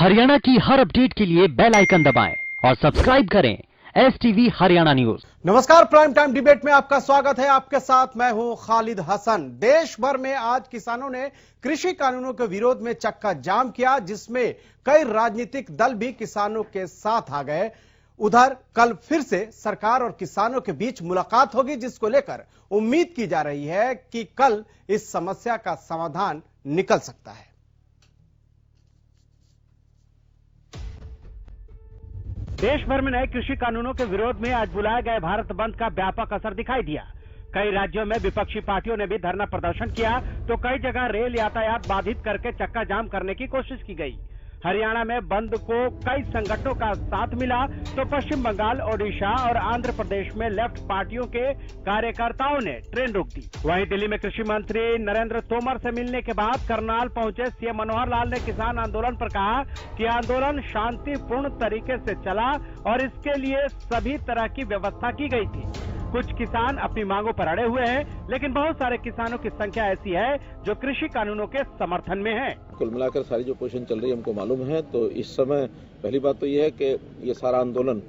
हरियाणा की हर अपडेट के लिए बेल आइकन दबाएं और सब्सक्राइब करें STV हरियाणा न्यूज। नमस्कार, प्राइम टाइम डिबेट में आपका स्वागत है। आपके साथ मैं हूं खालिद हसन। देश भर में आज किसानों ने कृषि कानूनों के विरोध में चक्का जाम किया, जिसमें कई राजनीतिक दल भी किसानों के साथ आ गए। उधर कल फिर से सरकार और किसानों के बीच मुलाकात होगी, जिसको लेकर उम्मीद की जा रही है कि कल इस समस्या का समाधान निकल सकता है। देश भर में नए कृषि कानूनों के विरोध में आज बुलाए गए भारत बंद का व्यापक असर दिखाई दिया। कई राज्यों में विपक्षी पार्टियों ने भी धरना प्रदर्शन किया, तो कई जगह रेल यातायात बाधित करके चक्का जाम करने की कोशिश की गई। हरियाणा में बंद को कई संगठनों का साथ मिला, तो पश्चिम बंगाल, ओडिशा और आंध्र प्रदेश में लेफ्ट पार्टियों के कार्यकर्ताओं ने ट्रेन रोक दी। वहीं दिल्ली में कृषि मंत्री नरेंद्र तोमर से मिलने के बाद करनाल पहुंचे सीएम मनोहर लाल ने किसान आंदोलन पर कहा कि आंदोलन शांतिपूर्ण तरीके से चला और इसके लिए सभी तरह की व्यवस्था की गई थी। कुछ किसान अपनी मांगों पर अड़े हुए हैं, लेकिन बहुत सारे किसानों की संख्या ऐसी है जो कृषि कानूनों के समर्थन में है। कुल मिलाकर सारी जो पोजीशन चल रही है हमको मालूम है। तो इस समय पहली बात तो ये है कि ये सारा आंदोलन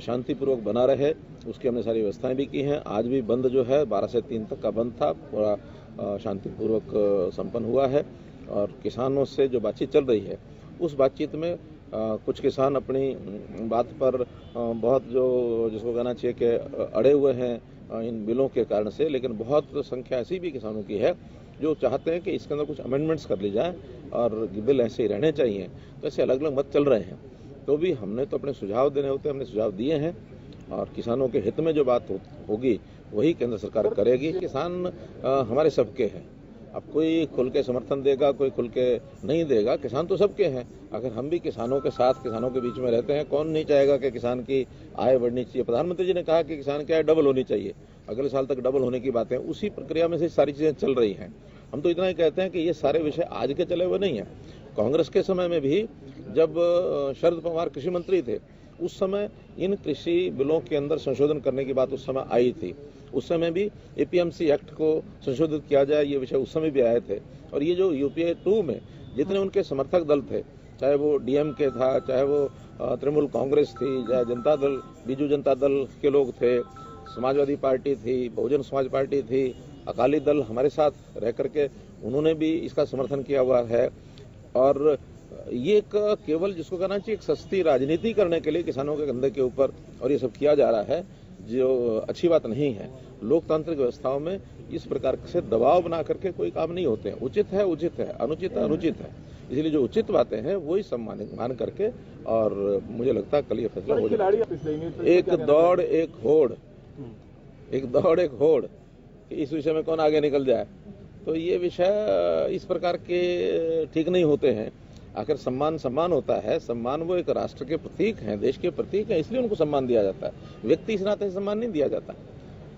शांतिपूर्वक बना रहे, उसकी हमने सारी व्यवस्थाएं भी की हैं। आज भी बंद जो है 12 से 3 तक का बंद था, पूरा शांतिपूर्वक संपन्न हुआ है। और किसानों से जो बातचीत चल रही है, उस बातचीत में कुछ किसान अपनी बात पर बहुत जो जिसको कहना चाहिए कि अड़े हुए हैं इन बिलों के कारण से, लेकिन बहुत संख्या ऐसी भी किसानों की है जो चाहते हैं कि इसके अंदर कुछ अमेंडमेंट्स कर ली जाए और बिल ऐसे ही रहने चाहिए। तो ऐसे अलग अलग मत चल रहे हैं। तो भी हमने तो अपने सुझाव देने होते हैं, हमने सुझाव दिए हैं और किसानों के हित में जो बात होगी वही केंद्र सरकार करेगी। किसान हमारे सबके हैं। अब कोई खुल के समर्थन देगा, कोई खुल के नहीं देगा। किसान तो सबके हैं। अगर हम भी किसानों के साथ, किसानों के बीच में रहते हैं, कौन नहीं चाहेगा कि किसान की आय बढ़नी चाहिए। प्रधानमंत्री जी ने कहा कि किसान की आय डबल होनी चाहिए, अगले साल तक डबल होने की बातें, उसी प्रक्रिया में से सारी चीजें चल रही हैं। हम तो इतना ही कहते हैं कि ये सारे विषय आज के चले हुए नहीं है। कांग्रेस के समय में भी जब शरद पवार कृषि मंत्री थे, उस समय इन कृषि बिलों के अंदर संशोधन करने की बात उस समय आई थी। उस समय भी APMC एक्ट को संशोधित किया जाए, ये विषय उस समय भी आए थे। और ये जो UPA 2 में जितने उनके समर्थक दल थे, चाहे वो DMK था, चाहे वो तृणमूल कांग्रेस थी, चाहे जनता दल, बीजू जनता दल के लोग थे, समाजवादी पार्टी थी, बहुजन समाज पार्टी थी, अकाली दल हमारे साथ रह करके उन्होंने भी इसका समर्थन किया हुआ है। और ये एक केवल जिसको कहना चाहिए एक सस्ती राजनीति करने के लिए किसानों के कंधे के ऊपर और ये सब किया जा रहा है, जो अच्छी बात नहीं है। लोकतांत्रिक व्यवस्थाओं में इस प्रकार से दबाव बना करके कोई काम नहीं होते हैं। उचित है उचित है, अनुचित है अनुचित है। इसलिए जो उचित बातें हैं वही सम्मानित मान करके, और मुझे लगता है कल ये फैसला हो जाएगा। एक दौड़ एक होड़, एक दौड़ एक होड़, इस विषय में कौन आगे निकल जाए। तो ये विषय इस प्रकार के ठीक नहीं होते हैं। आखिर सम्मान सम्मान होता है। सम्मान वो एक राष्ट्र के प्रतीक हैं, देश के प्रतीक हैं, इसलिए उनको सम्मान दिया जाता है। व्यक्ति इस नाते से सम्मान नहीं दिया जाता।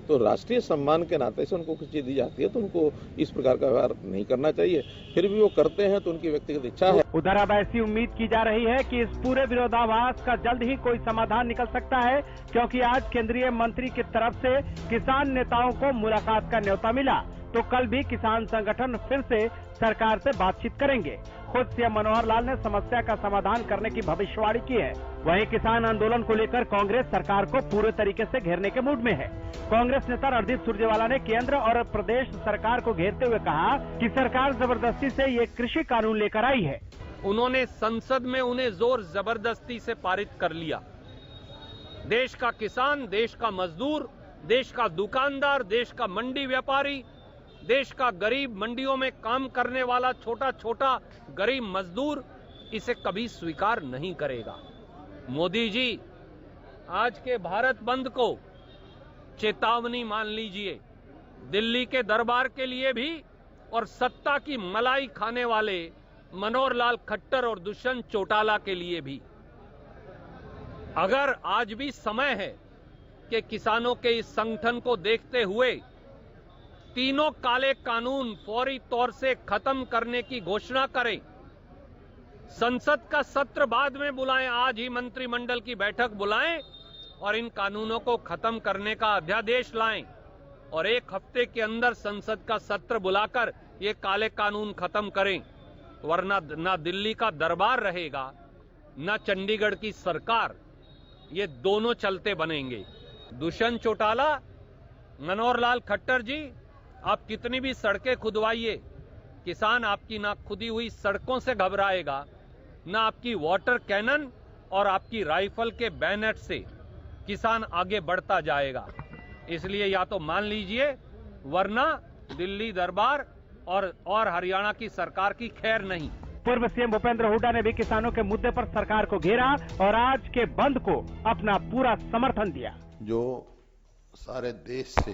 तो राष्ट्रीय सम्मान के नाते से उनको कुछ चीज दी जाती है, तो उनको इस प्रकार का व्यवहार नहीं करना चाहिए। फिर भी वो करते हैं तो उनकी व्यक्तिगत इच्छा है। उधर अब ऐसी उम्मीद की जा रही है कि इस पूरे विरोधाभास का जल्द ही कोई समाधान निकल सकता है, क्योंकि आज केंद्रीय मंत्री की तरफ से किसान नेताओं को मुलाकात का न्योता मिला। तो कल भी किसान संगठन फिर से सरकार से बातचीत करेंगे। खुद सीएम मनोहर लाल ने समस्या का समाधान करने की भविष्यवाणी की है। वहीं किसान आंदोलन को लेकर कांग्रेस सरकार को पूरे तरीके से घेरने के मूड में है। कांग्रेस नेता रणदीप सुरजेवाला ने केंद्र और प्रदेश सरकार को घेरते हुए कहा कि सरकार जबरदस्ती से ये कृषि कानून लेकर आई है। उन्होंने संसद में उन्हें जोर जबरदस्ती से पारित कर लिया। देश का किसान, देश का मजदूर, देश का दुकानदार, देश का मंडी व्यापारी, देश का गरीब, मंडियों में काम करने वाला छोटा छोटा गरीब मजदूर इसे कभी स्वीकार नहीं करेगा। मोदी जी, आज के भारत बंद को चेतावनी मान लीजिए, दिल्ली के दरबार के लिए भी और सत्ता की मलाई खाने वाले मनोहर लाल खट्टर और दुष्यंत चौटाला के लिए भी। अगर आज भी समय है कि किसानों के इस संगठन को देखते हुए तीनों काले कानून फौरी तौर से खत्म करने की घोषणा करें, संसद का सत्र बाद में बुलाएं, आज ही मंत्रिमंडल की बैठक बुलाएं और इन कानूनों को खत्म करने का अध्यादेश लाएं और 1 हफ्ते के अंदर संसद का सत्र बुलाकर ये काले कानून खत्म करें। वरना ना दिल्ली का दरबार रहेगा न चंडीगढ़ की सरकार, ये दोनों चलते बनेंगे। दुष्यंत चौटाला, मनोहर लाल खट्टर जी, आप कितनी भी सड़कें खुदवाइए, किसान आपकी ना खुदी हुई सड़कों से घबराएगा, ना आपकी वाटर कैनन और आपकी राइफल के बैनर से किसान आगे बढ़ता जाएगा। इसलिए या तो मान लीजिए, वरना दिल्ली दरबार और हरियाणा की सरकार की खैर नहीं। पूर्व सीएम भूपेंद्र हुड्डा ने भी किसानों के मुद्दे पर सरकार को घेरा और आज के बंद को अपना पूरा समर्थन दिया। जो सारे देश से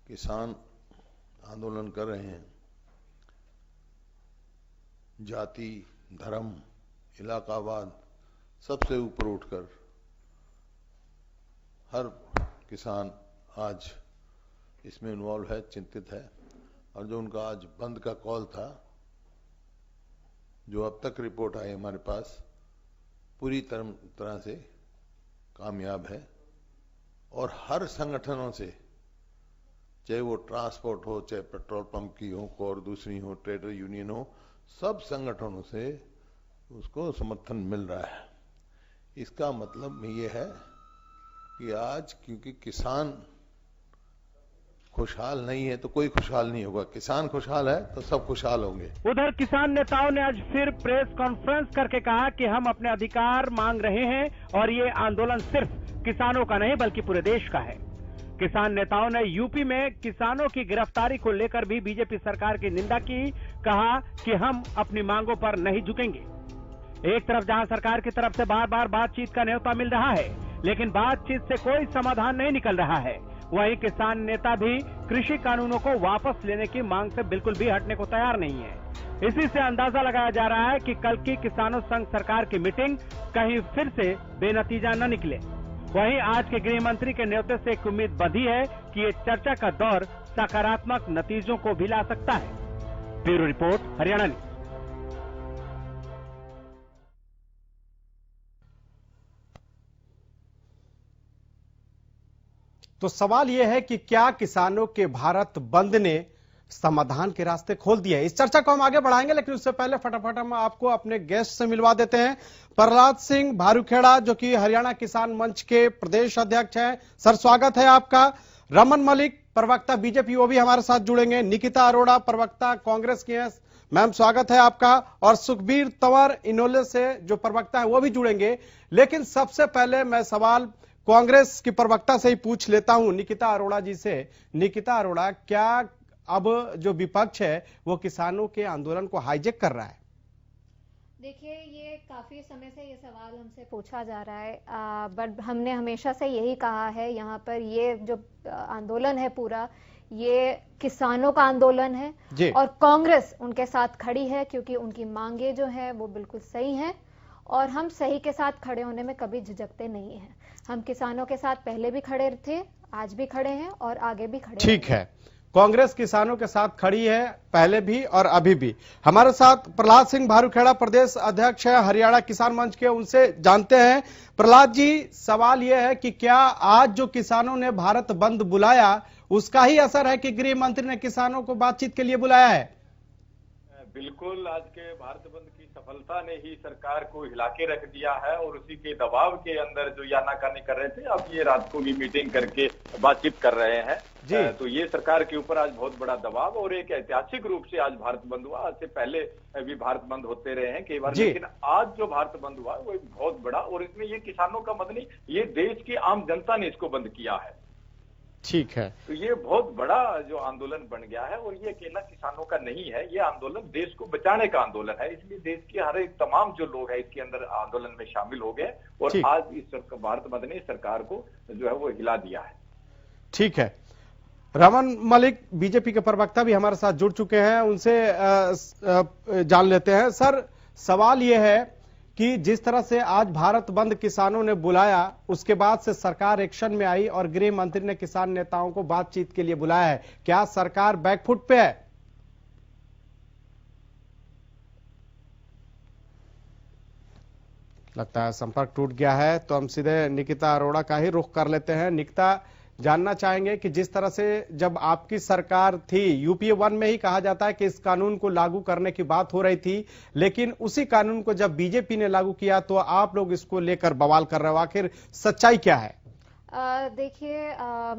किसान आंदोलन कर रहे हैं, जाति, धर्म, इलाकावाद सबसे ऊपर उठकर हर किसान आज इसमें इन्वॉल्व है, चिंतित है। और जो उनका आज बंद का कॉल था, जो अब तक रिपोर्ट आई हमारे पास, पूरी तरह से कामयाब है। और हर संगठनों से, चाहे वो ट्रांसपोर्ट हो, चाहे पेट्रोल पंप की हो और दूसरी हो, ट्रेडर यूनियन हो, सब संगठनों से उसको समर्थन मिल रहा है। इसका मतलब ये है कि आज क्योंकि किसान खुशहाल नहीं है तो कोई खुशहाल नहीं होगा, किसान खुशहाल है तो सब खुशहाल होंगे। उधर किसान नेताओं ने आज फिर प्रेस कॉन्फ्रेंस करके कहा कि हम अपने अधिकार मांग रहे हैं और ये आंदोलन सिर्फ किसानों का नहीं बल्कि पूरे देश का है। किसान नेताओं ने यूपी में किसानों की गिरफ्तारी को लेकर भी बीजेपी सरकार की निंदा की, कहा कि हम अपनी मांगों पर नहीं झुकेंगे। एक तरफ जहां सरकार की तरफ से बार बार बातचीत का न्योता मिल रहा है, लेकिन बातचीत से कोई समाधान नहीं निकल रहा है, वहीं किसान नेता भी कृषि कानूनों को वापस लेने की मांग से बिल्कुल भी हटने को तैयार नहीं है। इसी से अंदाजा लगाया जा रहा है कि कल की किसानों संघ सरकार की मीटिंग कहीं फिर से बेनतीजा न निकले। वहीं आज के गृह मंत्री के न्योते से एक उम्मीद बंधी है कि ये चर्चा का दौर सकारात्मक नतीजों को भी ला सकता है। Bureau report, Haryana news. तो सवाल यह है कि क्या किसानों के भारत बंद ने समाधान के रास्ते खोल दिए? इस चर्चा को हम आगे बढ़ाएंगे, लेकिन उससे पहले फटाफट हम आपको अपने गेस्ट से मिलवा देते हैं। प्रहलाद सिंह भारूखेड़ा, जो कि हरियाणा किसान मंच के प्रदेश अध्यक्ष हैं। सर, स्वागत है आपका। रमन मलिक, प्रवक्ता बीजेपी, वो भी हमारे साथ जुड़ेंगे। निकिता अरोड़ा, प्रवक्ता कांग्रेस की हैं, मैम स्वागत है आपका। और सुखबीर तंवर इनोले से जो प्रवक्ता है वो भी जुड़ेंगे। लेकिन सबसे पहले मैं सवाल कांग्रेस की प्रवक्ता से ही पूछ लेता हूं, निकिता अरोड़ा जी से। निकिता अरोड़ा, क्या अब जो विपक्ष है वो किसानों के आंदोलन को हाईजैक कर रहा है? देखिए, ये काफी समय से ये सवाल हमसे पूछा जा रहा है, बट हमने हमेशा से यही कहा है, यहाँ पर ये जो आंदोलन है पूरा, ये किसानों का आंदोलन है और कांग्रेस उनके साथ खड़ी है, क्योंकि उनकी मांगे जो है वो बिल्कुल सही हैं और हम सही के साथ खड़े होने में कभी झिझकते नहीं हैं। हम किसानों के साथ पहले भी खड़े थे, आज भी खड़े हैं और आगे भी खड़े। ठीक है, कांग्रेस किसानों के साथ खड़ी है, पहले भी और अभी भी। हमारे साथ प्रहलाद सिंह भारूखेड़ा, प्रदेश अध्यक्ष है हरियाणा किसान मंच के, उनसे जानते हैं। प्रहलाद जी, सवाल यह है कि क्या आज जो किसानों ने भारत बंद बुलाया उसका ही असर है कि गृह मंत्री ने किसानों को बातचीत के लिए बुलाया है? बिल्कुल, आज के भारत बंद की सफलता ने ही सरकार को हिला के रख दिया है और उसी के दबाव के अंदर जो ये आनाकानी कर रहे थे, अब ये रात को भी मीटिंग करके बातचीत कर रहे हैं जी। तो ये सरकार के ऊपर आज बहुत बड़ा दबाव और एक ऐतिहासिक रूप से आज भारत बंद हुआ। आज से पहले भी भारत बंद होते रहे हैं कई बार, लेकिन आज जो भारत बंद हुआ वो बहुत बड़ा, और इसमें ये किसानों का मत नहीं, ये देश की आम जनता ने इसको बंद किया है। ठीक है, तो ये बहुत बड़ा जो आंदोलन बन गया है और ये अकेला किसानों का नहीं है, ये आंदोलन देश को बचाने का आंदोलन है। इसलिए देश के हर एक तमाम जो लोग हैं इसके अंदर आंदोलन में शामिल हो गए और आज इस भारत बंद ने सरकार को जो है वो हिला दिया है। ठीक है, रमन मलिक बीजेपी के प्रवक्ता भी हमारे साथ जुड़ चुके हैं, उनसे जान लेते हैं। सर, सवाल यह है कि जिस तरह से आज भारत बंद किसानों ने बुलाया, उसके बाद से सरकार एक्शन में आई और गृह मंत्री ने किसान नेताओं को बातचीत के लिए बुलाया है, क्या सरकार बैकफुट पे है? लगता है संपर्क टूट गया है, तो हम सीधे निकिता अरोड़ा का ही रुख कर लेते हैं। निकिता जानना चाहेंगे कि जिस तरह से जब आपकी सरकार थी, यूपीए 1 में ही कहा जाता है कि इस कानून को लागू करने की बात हो रही थी, लेकिन उसी कानून को जब बीजेपी ने लागू किया तो आप लोग इसको लेकर बवाल कर रहे हो। आखिर सच्चाई क्या है? देखिए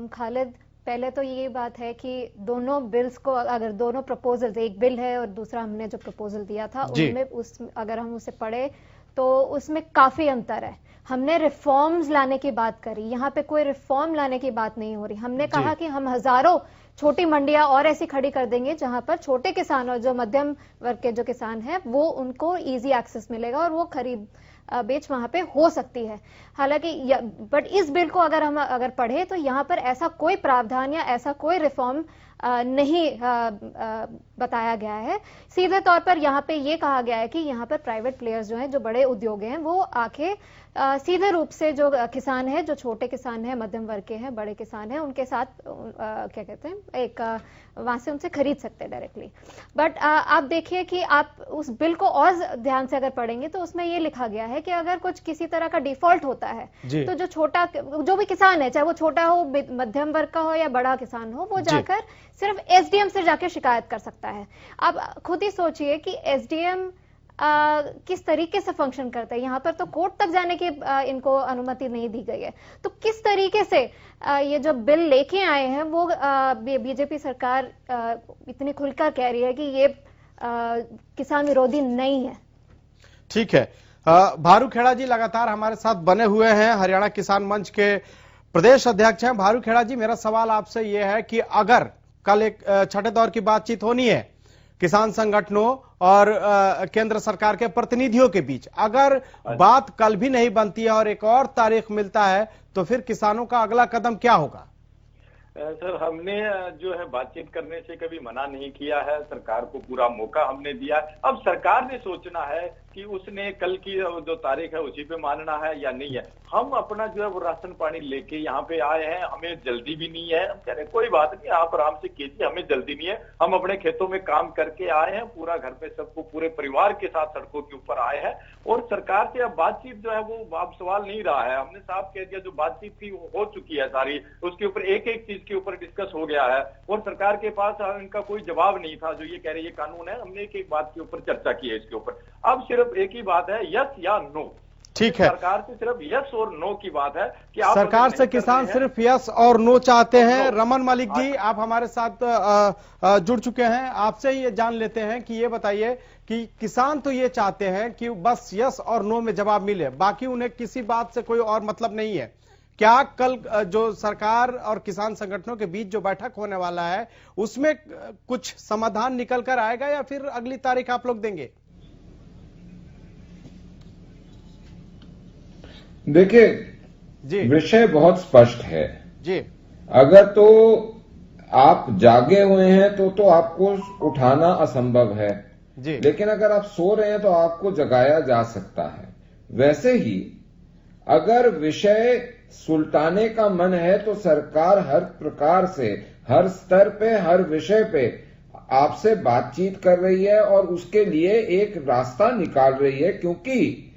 खालिद, पहले तो ये बात है कि दोनों बिल्स को, अगर दोनों प्रपोजल्स, एक बिल है और दूसरा हमने जो प्रपोजल दिया था उनमें अगर हम उसे पढ़े तो उसमें काफी अंतर है। हमने रिफॉर्म्स लाने की बात करी, यहाँ पे कोई रिफॉर्म लाने की बात नहीं हो रही। हमने कहा कि हम हजारों छोटी मंडियां और ऐसी खड़ी कर देंगे जहां पर छोटे किसान और जो मध्यम वर्ग के जो किसान हैं वो उनको इजी एक्सेस मिलेगा और वो खरीद बेच वहां पे हो सकती है। हालांकि बट इस बिल को अगर पढ़े तो यहाँ पर ऐसा कोई प्रावधान या ऐसा कोई रिफॉर्म नहीं बताया गया है। सीधे तौर पर यहाँ पे ये कहा गया है कि यहाँ पर प्राइवेट प्लेयर्स जो हैं, जो बड़े उद्योग हैं, वो आके सीधे रूप से जो किसान है, जो छोटे किसान है, मध्यम वर्ग के हैं, बड़े किसान हैं, उनके साथ क्या कहते हैं, एक वहां से उनसे खरीद सकते हैं डायरेक्टली। बट आप देखिए कि आप उस बिल को और ध्यान से अगर पढ़ेंगे तो उसमें ये लिखा गया है कि अगर कुछ किसी तरह का डिफॉल्ट होता है तो जो भी किसान है, चाहे वो छोटा हो, मध्यम वर्ग का हो या बड़ा किसान हो, वो जाकर सिर्फ एसडीएम से जाकर शिकायत कर सकता है। आप खुद ही सोचिए कि एसडीएम किस तरीके से फंक्शन करता है। यहाँ पर तो कोर्ट तक जाने की इनको अनुमति नहीं दी गई है। तो किस तरीके से ये जो बिल लेके आए हैं वो बीजेपी सरकार इतनी खुलकर कह रही है कि ये किसान विरोधी नहीं है। ठीक है, भारू खेड़ा जी लगातार हमारे साथ बने हुए हैं, हरियाणा किसान मंच के प्रदेश अध्यक्ष हैं। भारू खेड़ा जी, मेरा सवाल आपसे यह है कि अगर कल एक छठे दौर की बातचीत होनी है किसान संगठनों और केंद्र सरकार के प्रतिनिधियों के बीच, अगर बात कल भी नहीं बनती है और एक और तारीख मिलता है तो फिर किसानों का अगला कदम क्या होगा? सर, हमने जो है बातचीत करने से कभी मना नहीं किया है। सरकार को पूरा मौका हमने दिया। अब सरकार ने सोचना है कि उसने कल की जो तारीख है उसी पे मानना है या नहीं है। हम अपना जो है वो राशन पानी लेके यहाँ पे आए हैं, हमें जल्दी भी नहीं है। हम कह रहे कोई बात नहीं, आप आराम से कीजिए, हमें जल्दी नहीं है। हम अपने खेतों में काम करके आए हैं, पूरा घर पे सबको पूरे परिवार के साथ सड़कों के ऊपर आए हैं और सरकार से अब बातचीत जो है वो अब सवाल नहीं रहा है। हमने साफ कह दिया, जो बातचीत थी वो हो चुकी है सारी, उसके ऊपर एक एक चीज के ऊपर डिस्कस हो गया है और सरकार के पास इनका कोई जवाब नहीं था। जो ये कह रहे ये कानून है, हमने एक एक बात के ऊपर चर्चा की है इसके ऊपर। अब सिर्फ एक ही बात है, यस या नो। ठीक है, सरकार से सिर्फ यस और नो की बात है कि आप सरकार से किसान सिर्फ यस और नो चाहते हैं। रमन मलिक जी, आप हमारे साथ जुड़ चुके हैं, आपसे ये जान लेते हैं कि ये बताइए कि किसान तो ये चाहते हैं कि बस यस और नो में जवाब मिले, बाकी उन्हें किसी बात से कोई और मतलब नहीं है। क्या कल जो सरकार और किसान संगठनों के बीच जो बैठक होने वाला है उसमें कुछ समाधान निकल कर आएगा या फिर अगली तारीख आप लोग देंगे? देखिए जी, विषय बहुत स्पष्ट है जी। अगर तो आप जागे हुए हैं तो आपको उठाना असंभव है जी, लेकिन अगर आप सो रहे हैं तो आपको जगाया जा सकता है। वैसे ही अगर विषय सुलटाने का मन है तो सरकार हर प्रकार से, हर स्तर पे, हर विषय पे आपसे बातचीत कर रही है और उसके लिए एक रास्ता निकाल रही है, क्योंकि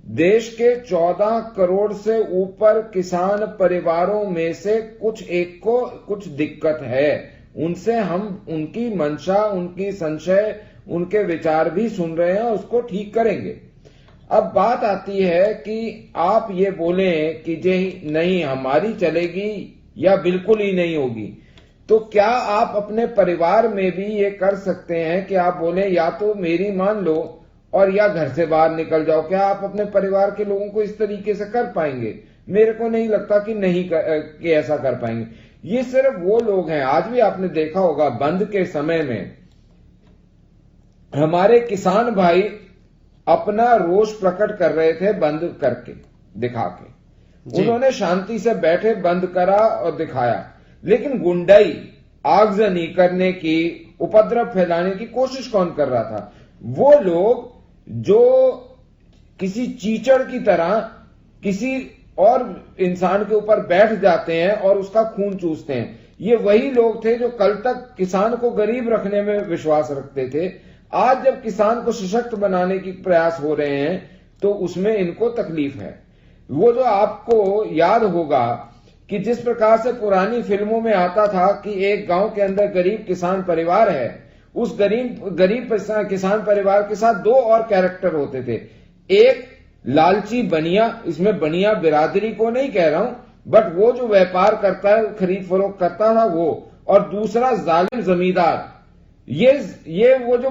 देश के 14 करोड़ से ऊपर किसान परिवारों में से कुछ एक को कुछ दिक्कत है। उनसे हम उनकी मंशा, उनकी संशय, उनके विचार भी सुन रहे हैं और उसको ठीक करेंगे। अब बात आती है कि आप ये बोलें कि जे नहीं हमारी चलेगी या बिल्कुल ही नहीं होगी, तो क्या आप अपने परिवार में भी ये कर सकते हैं कि आप बोलें या तो मेरी मान लो और या घर से बाहर निकल जाओ? क्या आप अपने परिवार के लोगों को इस तरीके से कर पाएंगे? मेरे को नहीं लगता कि ऐसा कर पाएंगे। ये सिर्फ वो लोग हैं, आज भी आपने देखा होगा बंद के समय में हमारे किसान भाई अपना रोष प्रकट कर रहे थे बंद करके दिखा के। उन्होंने शांति से बैठे बंद करा और दिखाया, लेकिन गुंडाई, आगजनी करने की, उपद्रव फैलाने की कोशिश कौन कर रहा था? वो लोग जो किसी चीचड़ की तरह किसी और इंसान के ऊपर बैठ जाते हैं और उसका खून चूसते हैं। ये वही लोग थे जो कल तक किसान को गरीब रखने में विश्वास रखते थे। आज जब किसान को सशक्त बनाने की प्रयास हो रहे हैं तो उसमें इनको तकलीफ है। वो जो आपको याद होगा कि जिस प्रकार से पुरानी फिल्मों में आता था कि एक गांव के अंदर गरीब किसान परिवार है, उस गरीब किसान परिवार के साथ दो और कैरेक्टर होते थे। एक लालची बनिया, इसमें बनिया बिरादरी को नहीं कह रहा हूं, बट वो जो व्यापार करता है, खरीद फरोख्त करता था वो, और दूसरा जालिम जमींदार। ये वो जो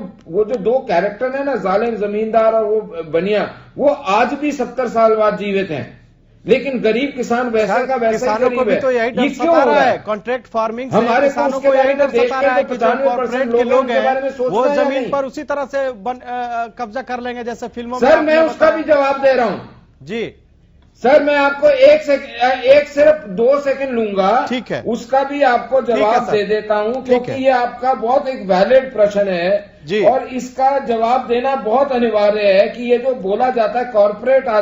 दो कैरेक्टर है ना, जालिम जमींदार और वो बनिया, वो आज भी 70 साल बाद जीवित हैं, लेकिन गरीब किसान वैसे का वैसा किसानों को भी तो यही डर सता रहा है। कॉन्ट्रैक्ट फार्मिंग से हमारे किसानों को यही डर सता रहा है कि जो कॉर्पोरेट के लोग हैं वो जमीन पर उसी तरह से कब्जा कर लेंगे जैसे फिल्मों में। सर मैं उसका भी जवाब दे रहा हूं जी। सर मैं आपको एक सिर्फ 2 सेकंड लूंगा, ठीक है, उसका भी आपको जवाब दे देता हूं, क्योंकि ये आपका बहुत एक वैलिड प्रश्न है जी। और इसका जवाब देना बहुत अनिवार्य है कि ये जो बोला जाता है कॉर्पोरेट आ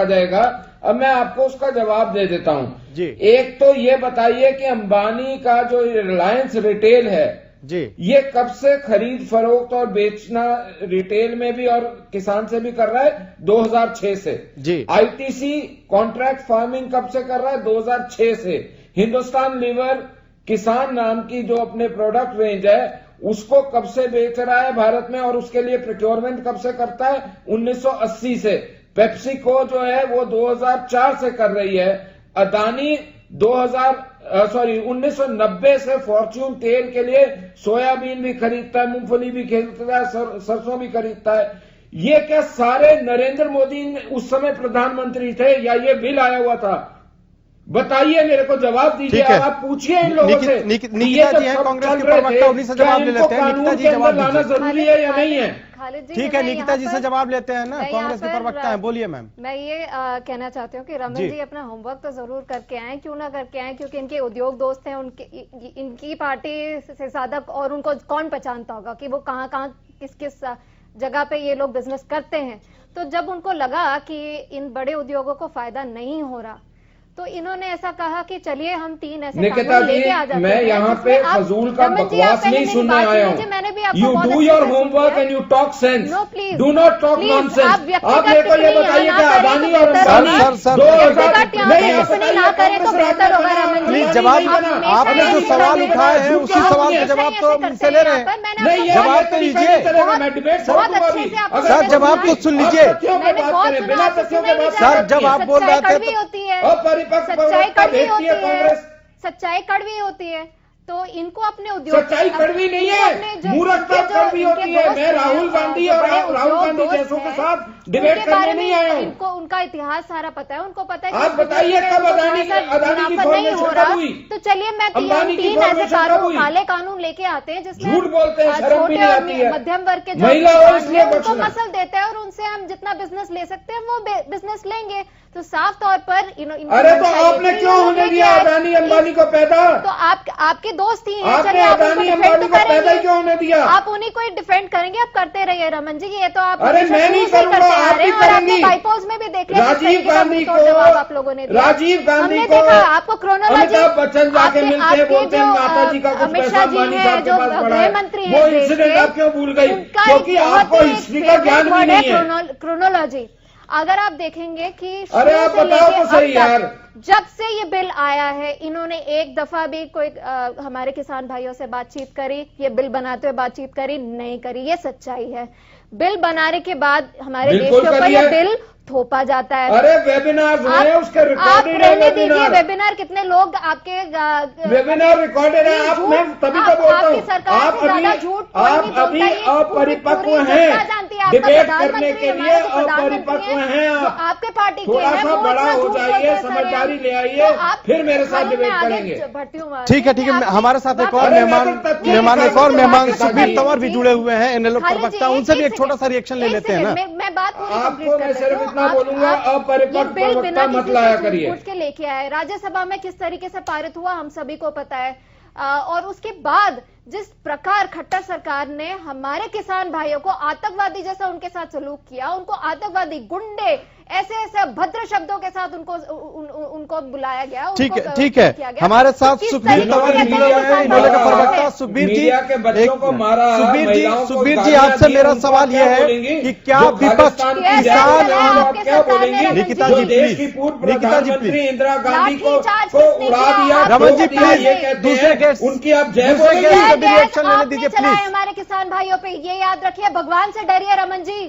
जाएगा, अब मैं आपको उसका जवाब दे देता हूं जी। एक तो ये बताइए कि अंबानी का जो रिलायंस रिटेल है जी, ये कब से खरीद फरोख्त और बेचना रिटेल में भी और किसान से भी कर रहा है? 2006 से जी। आईटीसी कॉन्ट्रैक्ट फार्मिंग कब से कर रहा है? 2006 से। हिंदुस्तान लीवर किसान नाम की जो अपने प्रोडक्ट रेंज है उसको कब से बेच रहा है भारत में, और उसके लिए प्रोक्योरमेंट कब से करता है? 1980 से। पेप्सिको जो है वो 2004 से कर रही है। अदानी 1990 से फॉर्च्यून तेल के लिए सोयाबीन भी खरीदता है, मूंगफली भी खरीदता है, सरसों भी खरीदता है। ये क्या सारे नरेंद्र मोदी उस समय प्रधानमंत्री थे या ये बिल आया हुआ था? बताइए, मेरे को जवाब दीजिए। आप पूछिए इन लोगों से। निकिता जी हैं कांग्रेस के प्रवक्ता, उन्हीं से जवाब ले लेते हैं। निकिता जी जवाब लाना जरूरी है या नहीं है? ठीक है, निकिता जी से जवाब लेते हैं ना, कांग्रेस के प्रवक्ता हैं, बोलिए मैम। मैं ये कहना चाहती हूँ कि रमन जी अपना होमवर्क तो जरूर करके आए, क्यों ना करके आए, क्योंकि इनके उद्योग दोस्त हैं, इनकी पार्टी से ज्यादा और उनको कौन पहचानता होगा कि वो कहाँ किस जगह पे ये लोग बिजनेस करते हैं। तो जब उनको लगा कि इन बड़े उद्योगों को फायदा नहीं हो रहा तो इन्होंने ऐसा कहा कि चलिए हम 3 ऐसे कानून लेके आ जाते हैं। मैं यहाँ पे फजूल का बकवास नहीं सुनने आया हूँ। You do your homework and you talk sense, do not talk nonsense. आप मेरे को ये बताइए कि अदानी और अंबानी 2000 ना करें तो बेहतर होगा। रमन जी जवाब, आपने जो सवाल उठाए हैं उसी सवाल का जवाब तो उनसे ले रहे हैं। जवाब तो लीजिए, मैं डिबेट सर, जवाब तो सुन लीजिए। सर जब आप बोल रहे थे सच्चाई कड़वी होती है, सच्चाई कड़वी होती है, तो इनको अपने उद्योग, सच्चाई कड़वी नहीं है, मूर्खता कड़वी होती है। मैं राहुल गांधी और राहुल गांधी जैसों के साथ डिबेट करने नहीं आया हूँ। इनको उनका इतिहास सारा पता है, उनको पता है। आप बताइए कब अदानी की फॉर्मेशन कब हुई? तो चलिए मैं 3 ऐसे काले कानून लेके आते हैं जिसमें झूठ बोलते हैं, शर्म भी नहीं आती है। मध्यम वर्ग के महिला और इसलिए उनको मसल देते हैं और उनसे हम जितना बिजनेस ले सकते हैं वो बिजनेस लेंगे। तो साफ तौर पर अरे तो आपने क्यों होने दिया अदानी अंबानी को पैदा? तो आपके दोस्त ही हैं, आपने अदानी अंबानी को पैदा क्यों होने दिया? आप उन्हीं को डिफेंड करेंगे, आप करते रहिए रमन जी। ये तो आप अरे मैं नहीं करूंगा, आप भी करेंगी। बाईपोज में भी देख लिया राजीव गांधी को, आप लोगों ने राजीव गांधी को आपको क्रोनोलॉजी, अमिताभ बच्चन जाके मिलते हैं, बोलते हैं माता जी का कुछ पैसा अंबानी साहब के पास पड़ा है। वो इंसिडेंट आप क्यों भूल गई? क्योंकि आपको हिस्ट्री का ज्ञान भी नहीं है। क्रोनोलॉजी अगर आप देखेंगे कि अरे आप बताओ तो सही यार, जब से ये बिल आया है इन्होंने एक दफा भी कोई हमारे किसान भाइयों से बातचीत करी, ये बिल बनाते हुए बातचीत करी नहीं करी, ये सच्चाई है। बिल बनाने के बाद हमारे देश के ऊपर ये बिल थोपा जाता है। अरे वेबिनार हुए, उसके रिकॉर्डेड है। रहने दीजिए वेबिनार, कितने लोग आपके वेबिनार रिकॉर्डेड है। आप, मैं तभी तो बोलता हूँ, आप अभी अपरिपक्व हैं, डिबेट करने के लिए अपरिपक्व हैं। आपके पार्टी के थोड़ा सा बड़ा हो जाइए, समझदारी ले आइए, फिर मेरे साथ डिबेट करेंगे। ठीक है, हमारे साथ एक और मेहमान सुखबीर तंवर भी जुड़े हुए हैं, एनएलओ प्रवक्ता, उनसे भी एक छोटा सा रिएक्शन ले लेते हैं ना। मैं बात आपको मैं सिर्फ इतना बोलूंगा, अपरिपक्व प्रवक्ता मत लाया करिए। के लेके आए राज्यसभा में, किस तरीके से पारित हुआ हम सभी को पता है। और उसके बाद जिस प्रकार खट्टर सरकार ने हमारे किसान भाइयों को आतंकवादी जैसा उनके साथ सलूक किया, उनको आतंकवादी, गुंडे ऐसे भद्र शब्दों के साथ उनको बुलाया गया। ठीक है हमारे साथ सुखबीर तंवर जी जुड़े हुए हैं, इन्होंने का प्रवक्ता सुखबीर जी। सुखबीर जी आपसे मेरा सवाल यह है कि क्या विपक्ष किसान निकिता जी प्लीज इंदिरा गांधी को उड़ा दिया, रमन जी प्लीज दूसरे गेस्ट उनकी आप जय रिएक्शन लेने दीजिए प्लीज। हमारे किसान भाइयों पे ये याद रखिए, भगवान से डरिए रमन जी।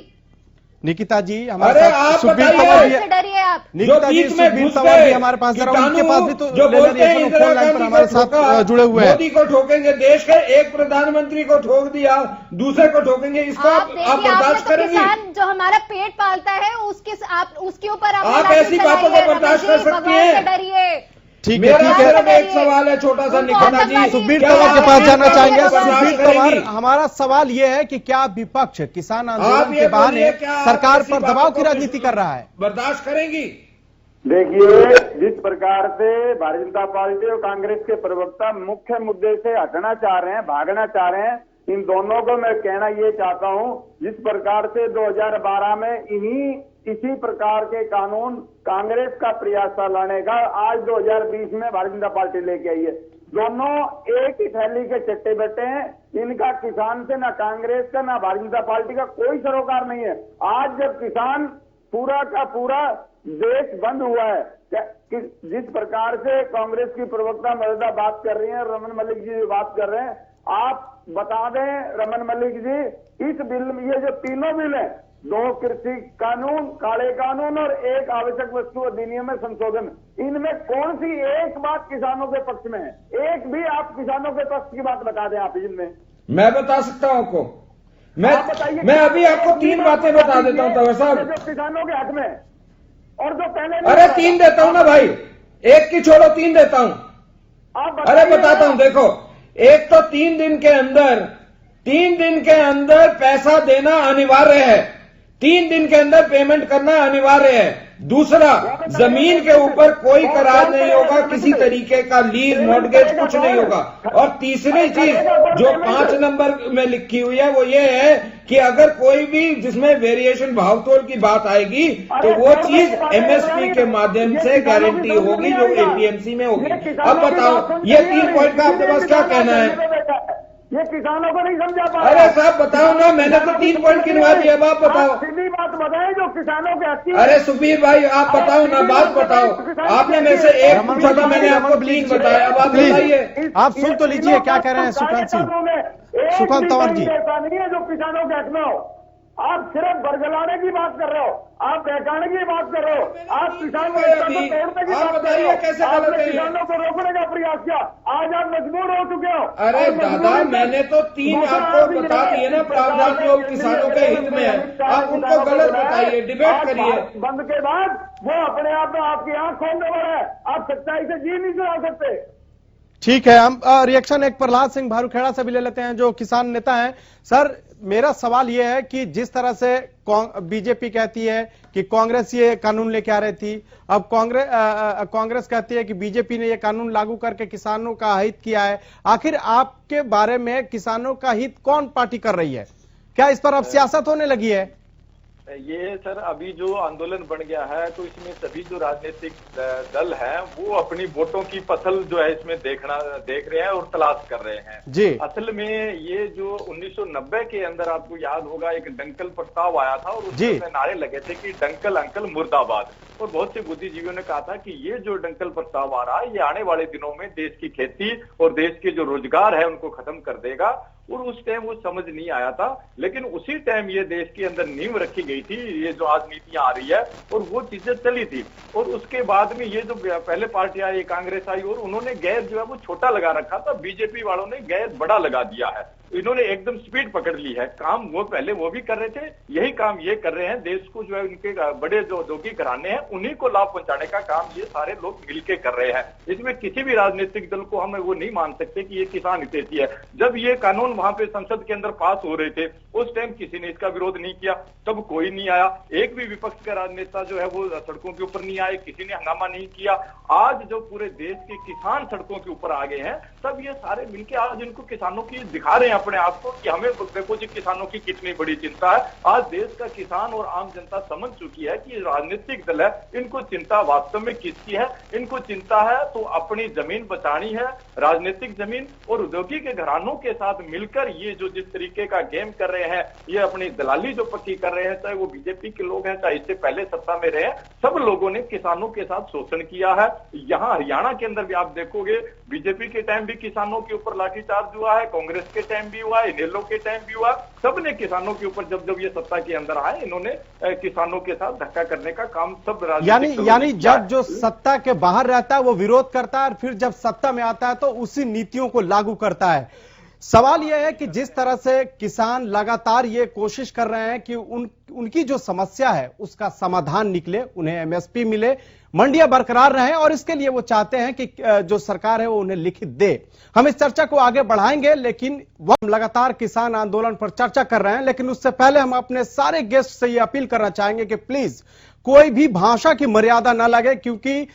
निकिता जी हमारे साथ सुखबीर तंवर जी, डरिए आप। निकिता जी सुखबीर तंवर जी हमारे पास जरा उनके पास भी तो फोन लाइन पर हमारे साथ जुड़े हुए हैं। मोदी को ठोकेंगे, देश के एक प्रधानमंत्री को ठोक दिया, दूसरे को ठोकेंगे, इसको आप बर्दाश्त करेंगे? किसान जो हमारा पेट पालता है उसके ऊपर आप ऐसी बातों को बर्दाश्त कर सकती हैं? डरिए। ठीक है एक सवाल है छोटा सा निकिता जी, सुखबीर तंवर के पास जाना चाहेंगे। सुखबीर तंवर हमारा सवाल यह है कि क्या विपक्ष किसान आंदोलन के बहाने सरकार पर दबाव की राजनीति कर रहा है? बर्दाश्त करेंगी? देखिए, जिस प्रकार से भारतीय जनता पार्टी और कांग्रेस के प्रवक्ता मुख्य मुद्दे से हटना चाह रहे हैं, भागना चाह रहे हैं, इन दोनों को मैं कहना ये चाहता हूं, जिस प्रकार से 2012 में इसी प्रकार के कानून कांग्रेस का प्रयास था लाने का, आज 2020 में भारतीय जनता पार्टी लेके आई है। दोनों एक ही थैली के चट्टे बैठे हैं। इनका किसान से ना कांग्रेस का ना भारतीय जनता पार्टी का कोई सरोकार नहीं है। आज जब किसान पूरा का पूरा देश बंद हुआ है, जिस प्रकार से कांग्रेस की प्रवक्ता मौजूदा बात कर रही है, रमन मलिक जी बात कर रहे हैं, आप बता दें रमन मलिक जी, इस बिल में ये जो तीनों बिल है, 2 कृषि कानून, काले कानून और 1 आवश्यक वस्तु अधिनियम में संशोधन, इनमें कौन सी एक बात किसानों के पक्ष में है? एक भी आप किसानों के पक्ष की बात बता दें आप इनमें। मैं बता सकता हूं आपको, मैं अभी आपको 3 बातें बता देता हूं तंवर साहब, जो किसानों के हक में और जो पहले। अरे 3 देता हूं ना भाई, एक की छोड़ो 3 देता हूं। अरे बताता हूं, देखो, एक तो 3 दिन के अंदर पैसा देना अनिवार्य है, 3 दिन के अंदर पेमेंट करना अनिवार्य है। दूसरा, जमीन के ऊपर कोई करार नहीं होगा, किसी तरीके का लीज मॉर्गेज कुछ नहीं होगा। और तीसरी चीज जो 5 नंबर में लिखी हुई है वो ये है कि अगर कोई भी जिसमें वेरिएशन भावतोल की बात आएगी तो वो चीज एमएसपी के माध्यम से गारंटी होगी जो एपीएमसी में होगी। अब बताओ, ये 3 पॉइंट का आपके पास क्या कहना है? ये किसानों को नहीं समझा पा। अरे साहब बताओ ना, मैंने तो 3 पॉइंट गिनवा दिया, अब आप बताओ। सीधी बात बताएं जो किसानों के हक की। अरे सुखबीर भाई आप बताओ ना, बात बताओ। आपने मेरे से एक पूछा था, मैंने आपको 3 बताया, अब आप बताइए। आप सुन तो लीजिए क्या कह रहे हैं सुकांत सिंह, सुकांत तंवर जी। ऐसा नहीं है जो किसानों के हक में हो। आप सिर्फ बरगलाने की बात कर रहे हो, आप बहकाने की बात कर रहे हो, आप किसानों को तोड़ने की बात कर रहे हो, आपने किसानों को रोकने का प्रयास किया, आज आप मजबूर हो चुके हो। अरे दादा, मैंने तो 3 आपको बता दिए ना प्रावधान जो किसानों के हित में है, आप उनको गलत बताइए, डिबेट करिए। बंद के बाद वो अपने आप में आपकी आंख खोलने वाला है, आप सच्चाई से जी नहीं चला सकते। ठीक है, हम रिएक्शन एक प्रहलाद सिंह भारूखेड़ा से भी ले लेते हैं जो किसान नेता हैं। सर मेरा सवाल यह है कि जिस तरह से बीजेपी कहती है कि कांग्रेस ये कानून लेके आ रही थी, अब कांग्रेस कहती है कि बीजेपी ने ये कानून लागू करके किसानों का हित किया है, आखिर आपके बारे में किसानों का हित कौन पार्टी कर रही है? क्या इस पर अब सियासत होने लगी है? ये सर अभी जो आंदोलन बन गया है तो इसमें सभी जो राजनीतिक दल हैं वो अपनी वोटों की फसल जो है इसमें देख रहे हैं और तलाश कर रहे हैं जी। असल में ये जो 1990 के अंदर आपको याद होगा एक डंकल प्रस्ताव आया था और उसमें नारे लगे थे कि डंकल अंकल मुर्दाबाद, और बहुत से बुद्धिजीवियों ने कहा था कि ये जो डंकल प्रस्ताव आ रहा है ये आने वाले दिनों में देश की खेती और देश के जो रोजगार है उनको खत्म कर देगा। और उस टाइम वो समझ नहीं आया था, लेकिन उसी टाइम ये देश के अंदर नींव रखी गई थी, ये जो आज नीतियां आ रही है और वो चीजें चली थी। और उसके बाद में ये जो पहले पार्टी आई, कांग्रेस आई और उन्होंने गैर जो है वो छोटा लगा रखा था, बीजेपी वालों ने गैर बड़ा लगा दिया है। इन्होंने एकदम स्पीड पकड़ ली है। काम वो पहले वो भी कर रहे थे, यही काम ये कर रहे हैं। देश को जो है उनके बड़े जो उद्योगी घराने हैं उन्हीं को लाभ पहुंचाने का काम ये सारे लोग मिलके कर रहे हैं। इसमें किसी भी राजनीतिक दल को हम वो नहीं मान सकते कि ये किसान हितैषी है। जब ये कानून वहां पे संसद के अंदर पास हो रहे थे उस टाइम किसी ने इसका विरोध नहीं किया, तब कोई नहीं आया, एक भी विपक्ष का राजनेता जो है वो सड़कों के ऊपर नहीं आए, किसी ने हंगामा नहीं किया। आज जो पूरे देश के किसान सड़कों के ऊपर आ गए हैं तब ये सारे मिलकर आज इनको किसानों की दिखा रहे हैं अपने आप को कि हमें देखो जी किसानों की कितनी बड़ी चिंता है। आज देश का किसान और आम जनता समझ चुकी है कि राजनीतिक दल है, इनको चिंता वास्तव में किसकी है? इनको चिंता है तो अपनी जमीन बचानी है, राजनीतिक जमीन, और औद्योगिक घरानों के साथ मिलकर ये जो जिस तरीके का गेम कर रहे हैं, ये अपनी दलाली जो पक्की कर रहे हैं, चाहे वो बीजेपी के लोग हैं, चाहे इससे पहले सत्ता में रहे, सब लोगों ने किसानों के साथ शोषण किया है। यहाँ हरियाणा के अंदर भी आप देखोगे, बीजेपी के टाइम भी किसानों के ऊपर लाठीचार्ज हुआ है, कांग्रेस के टाइम भी हुआ है, इनेलो के टाइम भी हुआ, सबने किसानों के ऊपर जब ये सत्ता के अंदर आए, इन्होंने किसानों के साथ धक्का करने का काम सब यानी जब जो सत्ता के बाहर रहता है वो विरोध करता है, और फिर जब सत्ता में आता है तो उसी नीतियों को लागू करता है। सवाल यह है कि जिस तरह से किसान लगातार ये कोशिश कर रहे हैं कि उनकी जो समस्या है उसका समाधान निकले, उन्हें एमएसपी मिले, मंडियां बरकरार रहें, और इसके लिए वो चाहते हैं कि जो सरकार है वो उन्हें लिखित दे। हम इस चर्चा को आगे बढ़ाएंगे, लेकिन वह लगातार किसान आंदोलन पर चर्चा कर रहे हैं। लेकिन उससे पहले हम अपने सारे गेस्ट से ये अपील करना चाहेंगे कि प्लीज कोई भी भाषा की मर्यादा ना लगे, क्योंकि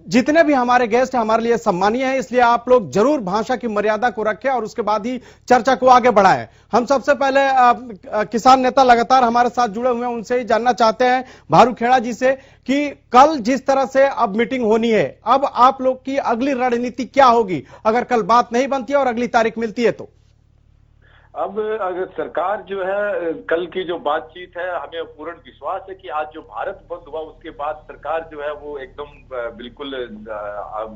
जितने भी हमारे गेस्ट हैं हमारे लिए सम्मानीय हैं, इसलिए आप लोग जरूर भाषा की मर्यादा को रखें और उसके बाद ही चर्चा को आगे बढ़ाएं। हम सबसे पहले किसान नेता लगातार हमारे साथ जुड़े हुए हैं, उनसे ही जानना चाहते हैं भारू खेड़ा जी से कि कल जिस तरह से अब मीटिंग होनी है, अब आप लोग की अगली रणनीति क्या होगी अगर कल बात नहीं बनती है और अगली तारीख मिलती है तो? अब अगर सरकार जो है कल की जो बातचीत है, हमें पूर्ण विश्वास है कि आज जो भारत बंद हुआ उसके बाद सरकार जो है वो एकदम बिल्कुल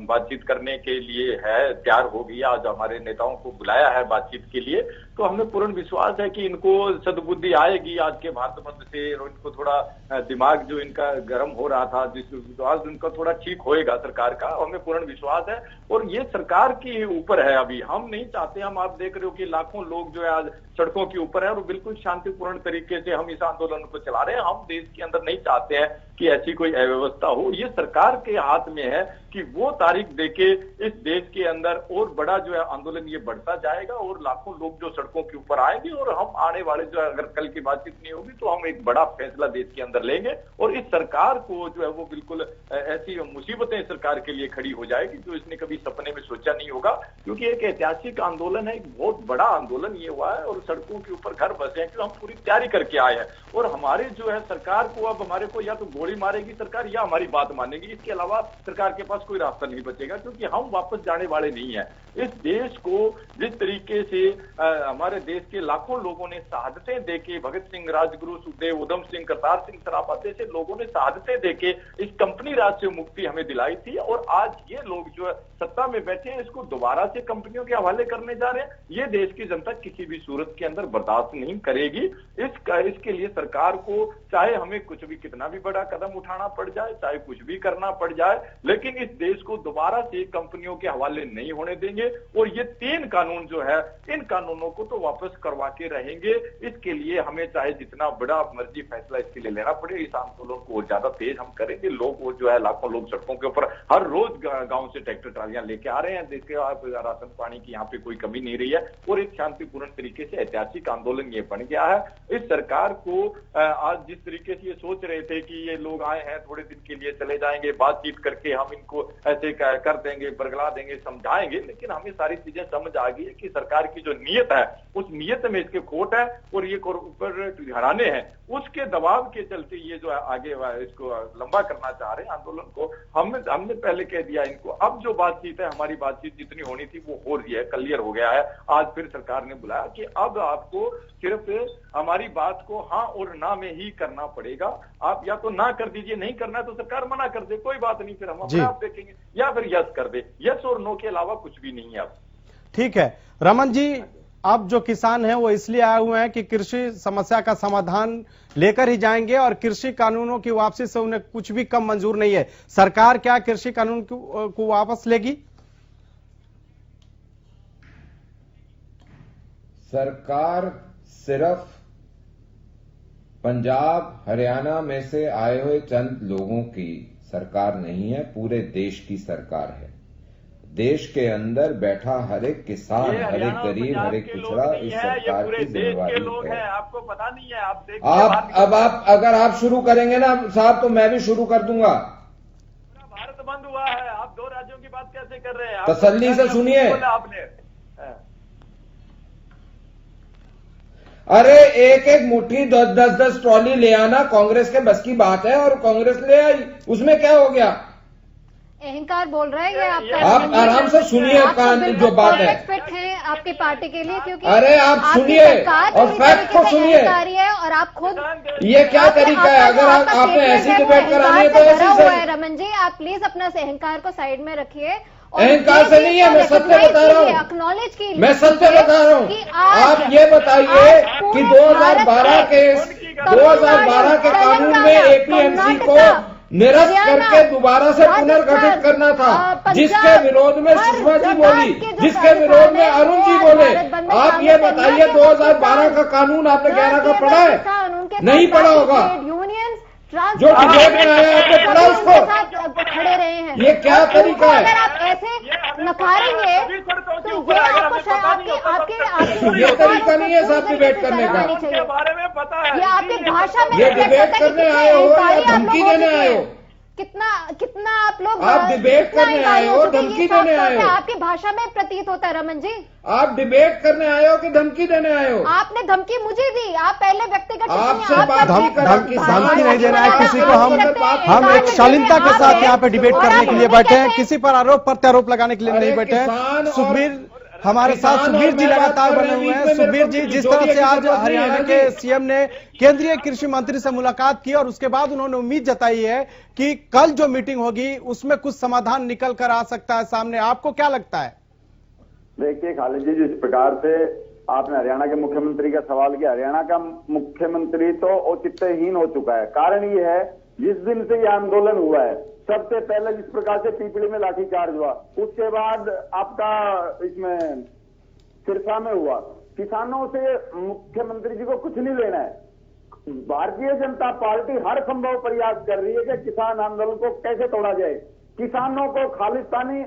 बातचीत करने के लिए है, तैयार हो गई। आज हमारे नेताओं को बुलाया है बातचीत के लिए, तो हमें पूर्ण विश्वास है कि इनको सद्बुद्धि आएगी आज के भारत बंद से, और इनको थोड़ा दिमाग जो इनका गर्म हो रहा था, जिस विश्वास उनका थोड़ा ठीक होएगा सरकार का, हमें पूर्ण विश्वास है। और ये सरकार के ऊपर है, अभी हम नहीं चाहते, हम आप देख रहे हो कि लाखों लोग जो आज सड़कों के ऊपर है और बिल्कुल शांतिपूर्ण तरीके से हम इस आंदोलन को चला रहे हैं। हम देश के अंदर नहीं चाहते हैं कि ऐसी कोई अव्यवस्था हो। ये सरकार के हाथ में है कि वो तारीख देके इस देश के अंदर और बड़ा जो है आंदोलन ये बढ़ता जाएगा और लाखों लोग जो सड़कों के ऊपर आएंगे, और हम आने वाले जो है, अगर कल की बातचीत नहीं होगी तो हम एक बड़ा फैसला देश के अंदर लेंगे, और इस सरकार को जो है वो बिल्कुल ऐसी मुसीबतें सरकार के लिए खड़ी हो जाएगी जो इसने कभी सपने में सोचा नहीं होगा। क्योंकि एक ऐतिहासिक आंदोलन है, एक बहुत बड़ा आंदोलन ये हुआ है, और सड़कों के ऊपर घर बसे हैं क्योंकि हम पूरी तैयारी करके आए हैं। और हमारे जो है सरकार को अब हमारे को या तो गोली मारेगी सरकार या हमारी बात मानेगी, इसके अलावा सरकार के पास कोई रास्ता नहीं बचेगा, क्योंकि हम वापस जाने वाले नहीं है। इस देश को जिस तरीके से हमारे देश के लाखों लोगों ने शहादतें देके, भगत सिंह, राजगुरु, सुखदेव, उधम सिंह, करतार सिंह सराफा जैसे लोगों ने शहादतें देके इस कंपनी राज से मुक्ति हमें दिलाई थी, और आज ये लोग जो है सत्ता में बैठे हैं, इसको दोबारा से कंपनियों के हवाले करने जा रहे हैं। ये देश की जनता किसी भी सूरत के अंदर बर्दाश्त नहीं करेगी। इसके लिए सरकार को चाहे हमें कुछ भी, कितना भी बड़ा कदम उठाना पड़ जाए, चाहे कुछ भी करना पड़ जाए, लेकिन इस देश को दोबारा से कंपनियों के हवाले नहीं होने देंगे। और ये 3 कानून जो है, इन कानूनों को तो वापस करवा के रहेंगे। इसके लिए हमें चाहे जितना बड़ा मर्जी फैसला इसके लिए लेना पड़े, इस आंदोलन को और ज्यादा तेज हम करेंगे। लोग वो जो है लाखों लोग सड़कों के ऊपर हर रोज गांव से ट्रैक्टर ट्रालियां लेके आ रहे हैं। देखिए आप, राशन पानी की यहाँ पे कोई कमी नहीं रही है, और एक शांतिपूर्ण तरीके से ऐतिहासिक आंदोलन ये बन गया है। इस सरकार को आज जिस तरीके से ये सोच रहे थे कि ये लोग आए हैं थोड़े दिन के लिए चले जाएंगे, बातचीत करके हम इनको ऐसे कर देंगे, बरगला देंगे, समझाएंगे, लेकिन हमें सारी चीजें समझ आ गई है कि सरकार की जो नीयत है उस नीयत में इसके खोट है, और ये ऊपर घराने हैं उसके दबाव के चलते ये जो है आगे इसको लंबा करना चाह रहे हैं आंदोलन को। हमने पहले कह दिया इनको, अब जो बातचीत है, हमारी बातचीत जितनी होनी थी वो हो रही है, क्लियर हो गया है। आज फिर सरकार ने बुलाया कि अब आपको सिर्फ हमारी बात को हाँ और ना में ही करना पड़ेगा। आप या तो ना कर दीजिए, नहीं करना है तो सरकार मना कर दे, कोई बात नहीं, फिर हम अपने आप देखेंगे, या फिर यस कर दे। यस और नो के अलावा कुछ भी नहीं है अब। ठीक है रमन जी, अब जो किसान हैं वो इसलिए आए हुए हैं कि कृषि समस्या का समाधान लेकर ही जाएंगे, और कृषि कानूनों की वापसी से उन्हें कुछ भी कम मंजूर नहीं है। सरकार क्या कृषि कानून को वापस लेगी? सरकार सिर्फ पंजाब हरियाणा में से आए हुए चंद लोगों की सरकार नहीं है, पूरे देश की सरकार है। देश के अंदर बैठा हर एक किसान, हर एक गरीब, हर एक पिछड़ा इस सरकार की जिम्मेवारी है। आपको पता नहीं है? आप अगर आप शुरू करेंगे ना साहब तो मैं भी शुरू कर दूंगा। भारत बंद हुआ है, आप 2 राज्यों की बात कैसे कर रहे हैं? तसल्ली से सुनिए। आपने अरे एक एक मुट्ठी 10-10 ट्रॉली ले आना कांग्रेस के बस की बात है, और कांग्रेस ले आई, उसमें क्या हो गया? अहंकार बोल रहा है ये आपका। आप आराम से सुनिए जो बात है। फिट है आपकी पार्टी के लिए, क्योंकि अरे आप सुनिए और फैक्ट को सुनिए। और आप खुद ये क्या तरीका है? अगर आपने ऐसी डिबेट करानी है तो ऐसी सही। रमन जी, आप प्लीज अपना अहंकार को साइड में रखिए। अहंकार से नहीं है, मैं सत्य बता रहा हूँ, एक्नॉलेज कीजिए, मैं सत्य बता रहा हूँ। आप ये बताइए कि 2012 के कानून में एपीएमसी को निरस्त करके दोबारा से पुनर्गठित करना था, जिसके विरोध में सुषमा जी बोली, जिसके विरोध में अरुण जी बोले। आप ये बताइए 2012 का कानून आपने 11 का पढ़ा है? नहीं पढ़ा होगा। जो डिबेट में आया आपने पढ़ा उसको? खड़े रहे हैं। ये क्या तरीका है? अगर आप ऐसे नकारेंगे तो ये आपको ये तरीका नहीं है साहब डिबेट करने का। बारे में पता है, ये आपकी भाषा में ये डिबेट करने आए हो या धमकी देने आए हो? कितना आप लोग आप डिबेट करने आए हो, धमकी देने आए हो? आपकी भाषा में प्रतीत होता है रमन जी। आप डिबेट करने आए हो कि धमकी देने आए हो? आपने धमकी मुझे दी, आप पहले व्यक्तिगत आपसे धमकी नहीं देना है किसी को। हम एक शालीनता के साथ यहाँ पे डिबेट करने के लिए बैठे हैं, किसी पर आरोप प्रत्यारोप लगाने के लिए नहीं बैठे हैं। सुखबीर हमारे साथ, सुखबीर जी लगातार बने हुए हैं। सुखबीर जी, जिस तरह से आज हरियाणा के सीएम ने केंद्रीय कृषि मंत्री से मुलाकात की और उसके बाद उन्होंने उम्मीद जताई है कि कल जो मीटिंग होगी उसमें कुछ समाधान निकल कर आ सकता है सामने, आपको क्या लगता है? देखिए खालिद जी, जिस प्रकार से आपने हरियाणा के मुख्यमंत्री का सवाल किया, हरियाणा का मुख्यमंत्री तो औचित्यहीन हो चुका है। कारण ये है, जिस दिन से यह आंदोलन हुआ है, सबसे पहले जिस प्रकार से पीपली में लाठीचार्ज हुआ, उसके बाद आपका इसमें सिरसा में हुआ, किसानों से मुख्यमंत्री जी को कुछ नहीं लेना है। भारतीय जनता पार्टी हर संभव प्रयास कर रही है कि किसान आंदोलन को कैसे तोड़ा जाए। किसानों को खालिस्तानी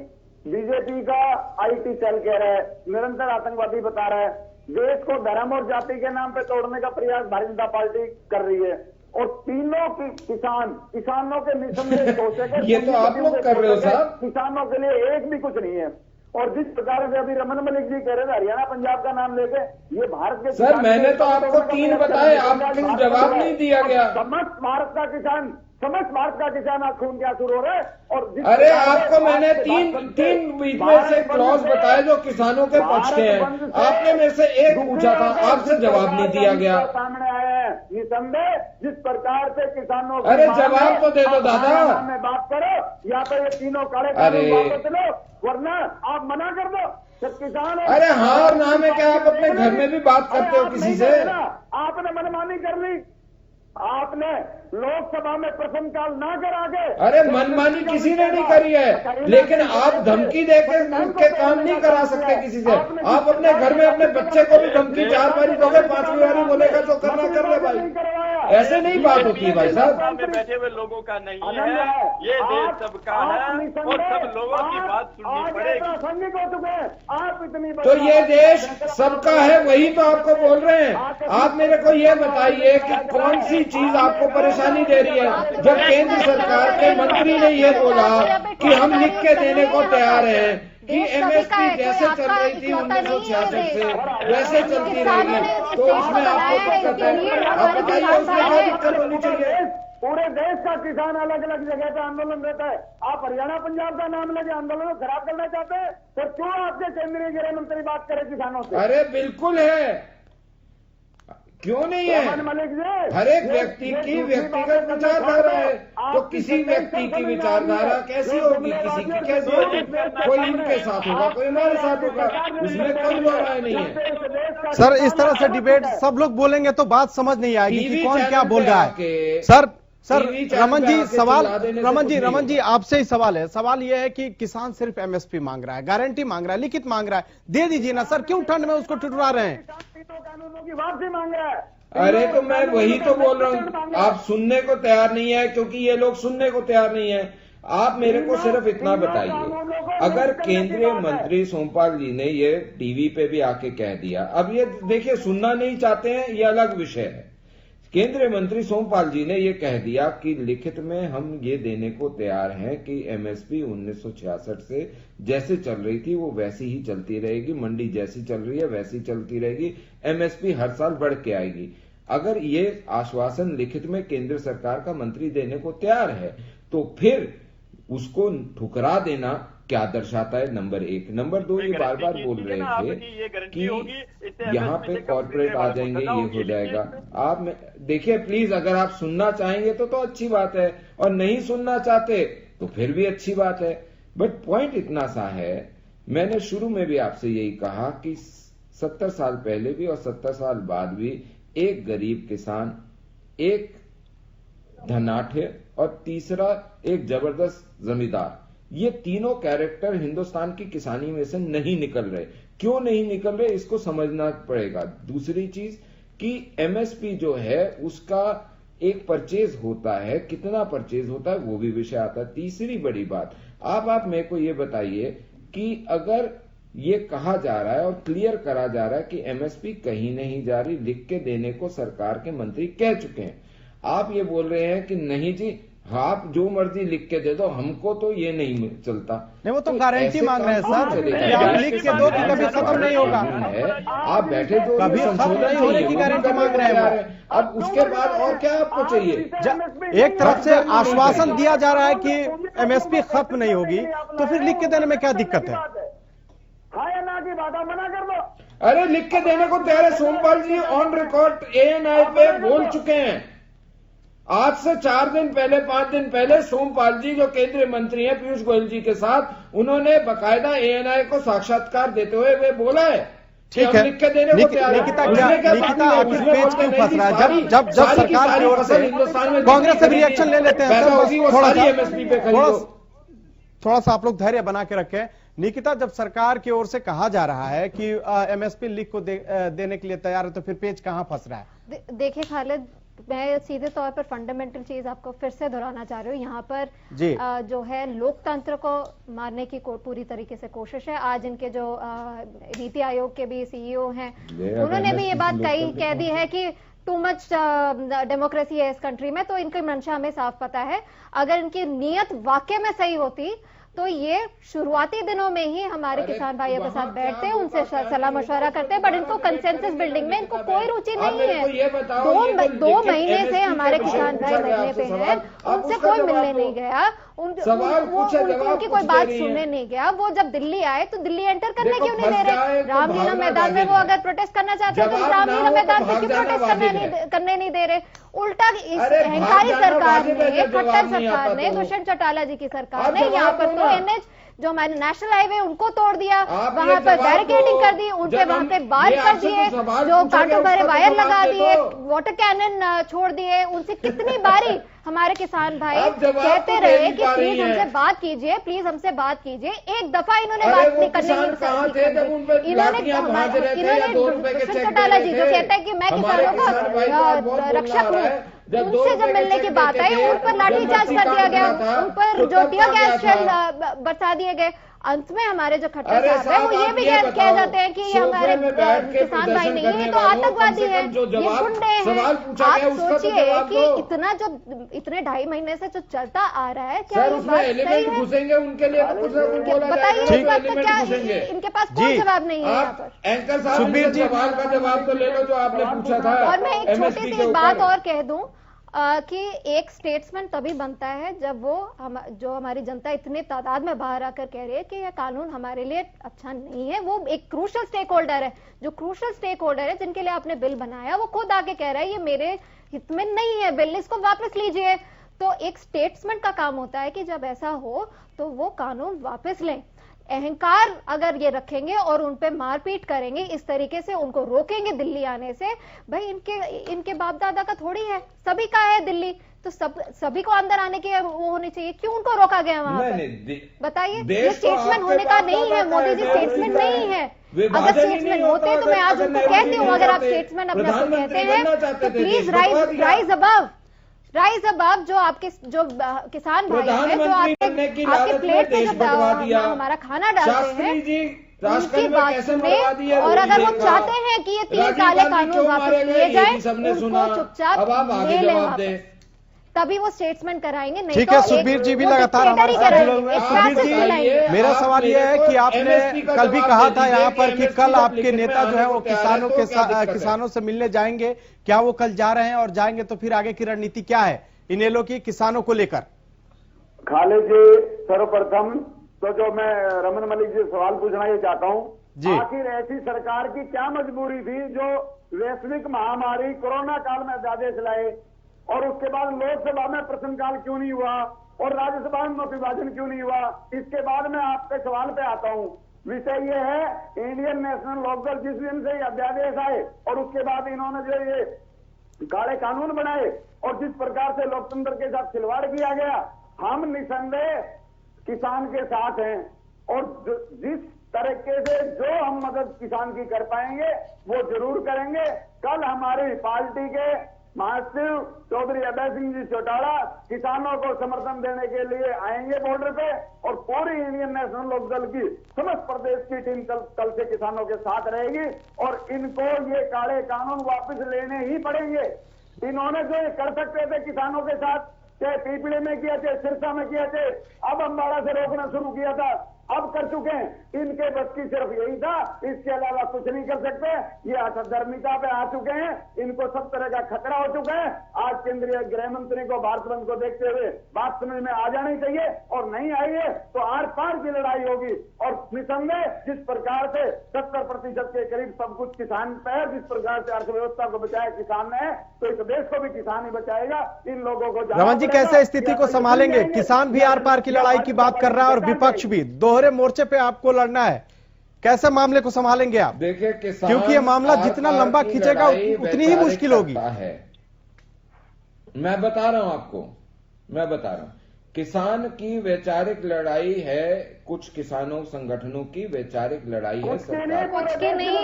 बीजेपी का आईटी सेल कह रहा है, निरंतर आतंकवादी बता रहा है, देश को धर्म और जाति के नाम पे तोड़ने का प्रयास भारतीय जनता पार्टी कर रही है। और तीनों किसानों के निसंदेह सोचे ये तो आप लोग कर रहे हो साहब। किसानों के लिए एक भी कुछ नहीं है। और जिस प्रकार से अभी रमन मलिक जी कह रहे थे हरियाणा पंजाब का नाम लेके, ये भारत के सर मैंने तो आपको 3 बताए, आपको जवाब नहीं दिया गया। समस्त भारत का किसान आज खून के आंसू रो रहे हैं। और अरे आपको मैंने तीन बीच में से क्लॉज बताए जो किसानों के पक्ष के हैं, आपने मेरे से एक पूछा था, आपसे जवाब नहीं दिया गया। सामने आया है निसंदेह, जिस प्रकार से किसानों अरे जवाब तो दे दो दादा। में बात करो या तो ये तीनों काले कानून वापस लो, वरना आप मना कर दो। जब किसान अरे हाँ और ना में क्या, आप अपने घर में भी बात करते हो किसी से? आपने मनमानी कर ली, आपने लोकसभा में प्रश्नकाल ना करा के। अरे मनमानी किसी ने नहीं करी है, लेकिन आप धमकी देकर उनके काम नहीं करा सकते किसी से। आप अपने घर में अपने बच्चे को भी धमकी 4 बारी दोगे, 5वीं बारी बोलेगा जो करना कर ले भाई। ऐसे नहीं बात होती है भाई साहब। बैठे हुए लोगों का नहीं है, ये देश सबका है और सब लोगों की बात सुननी पड़ेगी। हो चुके हैं आप इतनी, तो ये देश सबका है, वही तो आपको बोल रहे हैं। आप मेरे को ये बताइए कि कौन सी चीज आपको परेशानी दे रही है, जब केंद्र सरकार के मंत्री ने ये बोला कि हम लिख के देने को तैयार हैं कि एमएसपी जैसे चल रही थी 1966 से वैसे चलती रहेगी, तो इसमें आपको दिक्कत है? आप बताइए उसमें क्या दिक्कत होनी चाहिए? पूरे देश का किसान अलग अलग जगह पे आंदोलन रहता है, आप हरियाणा पंजाब का नाम लेके आंदोलन को खराब करना चाहते हैं? तो क्यों आपके केंद्रीय गृह मंत्री बात करें किसानों से? अरे बिल्कुल है, क्यों नहीं है? हर एक व्यक्ति की व्यक्तिगत विचारधारा है, तो किसी व्यक्ति की विचारधारा कैसी होगी, किसी की कैसी होगी? कोई इनके साथ होगा, कोई हमारे साथ होगा, उसमें कोई दो राय नहीं है। सर इस तरह से डिबेट सब लोग बोलेंगे तो बात समझ नहीं आएगी कि कौन क्या बोल रहा है। सर रमन जी आपसे ही सवाल है। सवाल यह है कि किसान सिर्फ एमएसपी मांग रहा है, गारंटी मांग रहा है, लिखित मांग रहा है, दे दीजिए ना सर, क्यों ठंड में उसको ठुठुरा रहे हैं? कानूनों की वापसी मांग रहा है। अरे तो मैं वही तो बोल रहा हूँ, आप सुनने को तैयार नहीं है, क्योंकि ये लोग सुनने को तैयार नहीं है। आप मेरे को सिर्फ इतना बताइए, अगर केंद्रीय मंत्री सोमपाल जी ने ये टीवी पे भी आके कह दिया, अब ये देखिए सुनना नहीं चाहते हैं, ये अलग विषय है। केंद्रीय मंत्री सोमपाल जी ने ये कह दिया कि लिखित में हम ये देने को तैयार हैं कि एमएसपी 1966 से जैसे चल रही थी वो वैसी ही चलती रहेगी, मंडी जैसी चल रही है वैसी चलती रहेगी, एमएसपी हर साल बढ़ के आएगी। अगर ये आश्वासन लिखित में केंद्र सरकार का मंत्री देने को तैयार है तो फिर उसको ठुकरा देना क्या दर्शाता है? नंबर एक। नंबर दो, ये बार बार बोल रहे थे कि यहाँ पे कॉर्पोरेट आ जाएंगे, ये हो जाएगा। आप देखिए प्लीज, अगर आप सुनना चाहेंगे तो अच्छी बात है, और नहीं सुनना चाहते तो फिर भी अच्छी बात है। बट पॉइंट इतना सा है, मैंने शुरू में भी आपसे यही कहा कि 70 साल पहले भी और 70 साल बाद भी एक गरीब किसान, एक धनाढ्य और तीसरा एक जबरदस्त जमींदार, ये तीनों कैरेक्टर हिंदुस्तान की किसानी में से नहीं निकल रहे। क्यों नहीं निकल रहे, इसको समझना पड़ेगा। दूसरी चीज कि एमएसपी जो है उसका एक परचेज होता है, कितना परचेज होता है वो भी विषय आता है। तीसरी बड़ी बात, आप मेरे को ये बताइए कि अगर ये कहा जा रहा है और क्लियर करा जा रहा है कि एमएसपी कहीं नहीं जा रही, लिख के देने को सरकार के मंत्री कह चुके हैं, आप ये बोल रहे हैं कि नहीं जी आप जो मर्जी लिख के दे दो, हमको तो ये नहीं चलता। नहीं, वो तो गारंटी मांग रहे हैं सर कि आप लिख के दो कि कभी खत्म नहीं होगा। आप बैठे जो कभी खत्म नहीं होने की गारंटी मांग रहे हैं। अब उसके बाद और क्या आपको चाहिए? एक तरफ से आश्वासन दिया जा रहा है कि एमएसपी खत्म नहीं होगी, तो फिर लिख के देने में क्या दिक्कत है? अरे लिख के देने को तैयार है। सोमपाल जी ऑन रिकॉर्ड एएनआई पे बोल चुके हैं। आज से 4 दिन पहले 5 दिन पहले सोमपाल जी जो केंद्रीय मंत्री हैं पीयूष गोयल जी के साथ, उन्होंने बकायदा एएनआई को साक्षात्कार देते हुए वे बोला है ठीक है। लिख के देने को तैयार है। निकिता आखिर पेज क्यों फंस रहा है? जब सरकार की ओर से कांग्रेस से भी रिएक्शन ले लेते हैं। थोड़ा सा आप लोग धैर्य बना के रखें। निकिता, जब सरकार की ओर से कहा जा रहा है कि एमएसपी लिख को देने के लिए तैयार है, तो फिर पेज कहां फंस रहा है? देखिए खालिद, मैं सीधे तौर पर फंडामेंटल चीज आपको फिर से दोहराना चाह रही हूँ। यहाँ पर जो है लोकतंत्र को मारने की पूरी तरीके से कोशिश है। आज इनके जो नीति आयोग के भी सीईओ हैं, उन्होंने भी ये बात कह दी है कि टू मच डेमोक्रेसी है इस कंट्री में। तो इनकी मंशा हमें साफ पता है। अगर इनकी नीयत वाकई में सही होती तो ये शुरुआती दिनों में ही हमारे किसान भाइयों के साथ बैठते हैं, उनसे सलाह मशवरा करते हैं। बट इनको कंसेंसस बिल्डिंग में इनको कोई रुचि नहीं है। दो महीने से हमारे किसान भाई धरने पे हैं, उनसे कोई मिलने नहीं गया, उनकी कोई बात सुनने नहीं गया। वो जब दिल्ली आए तो दिल्ली एंटर करने क्यों नहीं दे रहे? रामलीला मैदान में वो अगर प्रोटेस्ट करना चाहते हैं तो रामलीला मैदान में क्यों प्रोटेस्ट करने नहीं दे रहे? उल्टा इस अहंकारी सरकार ने, खट्टर सरकार ने, दुष्यंत चौटाला जी की सरकार ने यहाँ पर तो एनएच जो हमारे नेशनल हाईवे उनको तोड़ दिया, वहां पर बैरिकेडिंग कर दी, उनके वहां पे बार कर दिए, जो कांटों भरे वायर लगा दिए, वाटर कैनन छोड़ दिए। उनसे कितनी बारी हमारे किसान भाई कहते रहे कि प्लीज हमसे बात कीजिए, प्लीज हमसे बात कीजिए। एक दफा इन्होंने बात नहीं करने की इन्होंने चौटाला जी जो कहता है कि मैं किसानों का रक्षक हूँ, उनसे जब मिलने की बात आई उन पर लाठीचार्ज कर दिया गया, उन पर जो टियर गैस शेल बरसा दिए गए। अंत में हमारे जो खट्टर साहब है वो ये भी कह जाते हैं कि ये हमारे किसान भाई नहीं है, ये तो आतंकवादी है, ये गुंडे हैं। आप सोचिए कि इतने 2.5 महीने से जो चलता आ रहा है, क्या ये बात सही है? घुसेंगे उनके लिए बताइए, इस बात का क्या इनके पास कोई जवाब नहीं है यहाँ पर? एंकर साहब सवाल का जवाब तो ले लो जो आपने पूछा था। और मैं एक छोटी सी बात और कह दूं कि एक स्टेट्समैन तभी बनता है जब वो जो हमारी जनता इतने तादाद में बाहर आकर कह रही है कि यह कानून हमारे लिए अच्छा नहीं है। वो एक क्रूशल स्टेक होल्डर है, जो क्रूशल स्टेक होल्डर है जिनके लिए आपने बिल बनाया, वो खुद आके कह रहा है ये मेरे हित में नहीं है बिल, इसको वापस लीजिए। तो एक स्टेट्समैन का काम होता है कि जब ऐसा हो तो वो कानून वापस लें। अहंकार अगर ये रखेंगे और उन पे मारपीट करेंगे, इस तरीके से उनको रोकेंगे दिल्ली आने से, भाई इनके बाप दादा का थोड़ी है, सभी का है दिल्ली, तो सभी को अंदर आने की वो होनी चाहिए। क्यों उनको रोका गया वहां पर? बताइए, ये स्टेट्समैन होने का नहीं है। मोदी जी स्टेट्समैन नहीं है। अगर स्टेट्समैन होते तो मैं आज उनको कहती हूँ, अगर आप स्टेट्समैन अपने आप को कहते हैं तो please rise above, rise above. जो आपके जो किसान भाई हैं, जो आपके प्लेट पे जो हमारा खाना डालते हैं, उनकी बात सुने, और अगर वो चाहते हैं कि ये 3 काले कानून वापस लिए जाए, उनको चुपचाप ले लें वापस, तभी वो स्टेटसमेंट कराएंगे। नहीं ठीक तो है, सुखबीर जी भी लगातार हमारे साथ जुड़े हुए हैं। सुखबीर जी, मेरा सवाल यह है कि आपने कल भी कहा था यहाँ पर कि कल आपके नेता जो है वो किसानों से मिलने जाएंगे, क्या वो कल जा रहे हैं, और जाएंगे तो फिर आगे की रणनीति क्या है इनेलो की किसानों को लेकर? खालिद जी, सर्वप्रथम तो जो मैं रमन मलिक जी सवाल पूछना ये चाहता हूँ, आखिर ऐसी सरकार की क्या मजबूरी थी जो वैश्विक महामारी कोरोना काल में अध्यादेश लाए, और उसके बाद लोकसभा में प्रश्नकाल क्यों नहीं हुआ और राज्यसभा में मत विभाजन क्यों नहीं हुआ? इसके बाद मैं आपके सवाल पे आता हूँ। विषय ये है, इंडियन नेशनल लोकदल जिस दिन से अध्यादेश आए और उसके बाद इन्होंने जो ये काले कानून बनाए और जिस प्रकार से लोकतंत्र के साथ खिलवाड़ किया गया, हम निसंदेह किसान के साथ हैं, और जिस तरीके से जो हम मदद किसान की कर पाएंगे वो जरूर करेंगे। कल हमारी पार्टी के महासचिव चौधरी अभय सिंह जी चौटाला किसानों को समर्थन देने के लिए आएंगे बॉर्डर पे, और पूरी इंडियन नेशनल लोकदल की समस्त प्रदेश की टीम कल से किसानों के साथ रहेगी, और इनको ये काले कानून वापस लेने ही पड़ेंगे। इन्होंने जो ये कर सकते थे किसानों के साथ, चाहे पीपली में किया, चाहे सिरसा में किया, चाहे अब अम्बाड़ा से रोकना शुरू किया था, अब कर चुके हैं। इनके बस की सिर्फ यही था, इसके अलावा कुछ नहीं कर सकते। ये असधर्मिता पे आ चुके हैं, इनको सब तरह का खतरा हो चुका है। आज केंद्रीय गृह मंत्री को भारत बंद को देखते हुए बात समझ में आ जानी चाहिए, और नहीं आई है तो आर पार की लड़ाई होगी। और निसंदेह जिस प्रकार से 70% के करीब सब कुछ किसान पे है, जिस प्रकार से अर्थव्यवस्था को बचाया किसान ने, तो इस देश को भी किसान ही बचाएगा। इन लोगों को रमन जी कैसे स्थिति को संभालेंगे? किसान भी आर पार की लड़ाई की बात कर रहा है और विपक्ष भी, दोहरे मोर्चे पे आपको लड़ना है, कैसे मामले को संभालेंगे आप? देखिए, क्योंकि ये मामला जितना लंबा खींचेगा उतनी ही मुश्किल होगी। मैं बता रहा हूं, किसान की वैचारिक लड़ाई है, कुछ किसानों संगठनों की वैचारिक लड़ाई है। कुछ की नहीं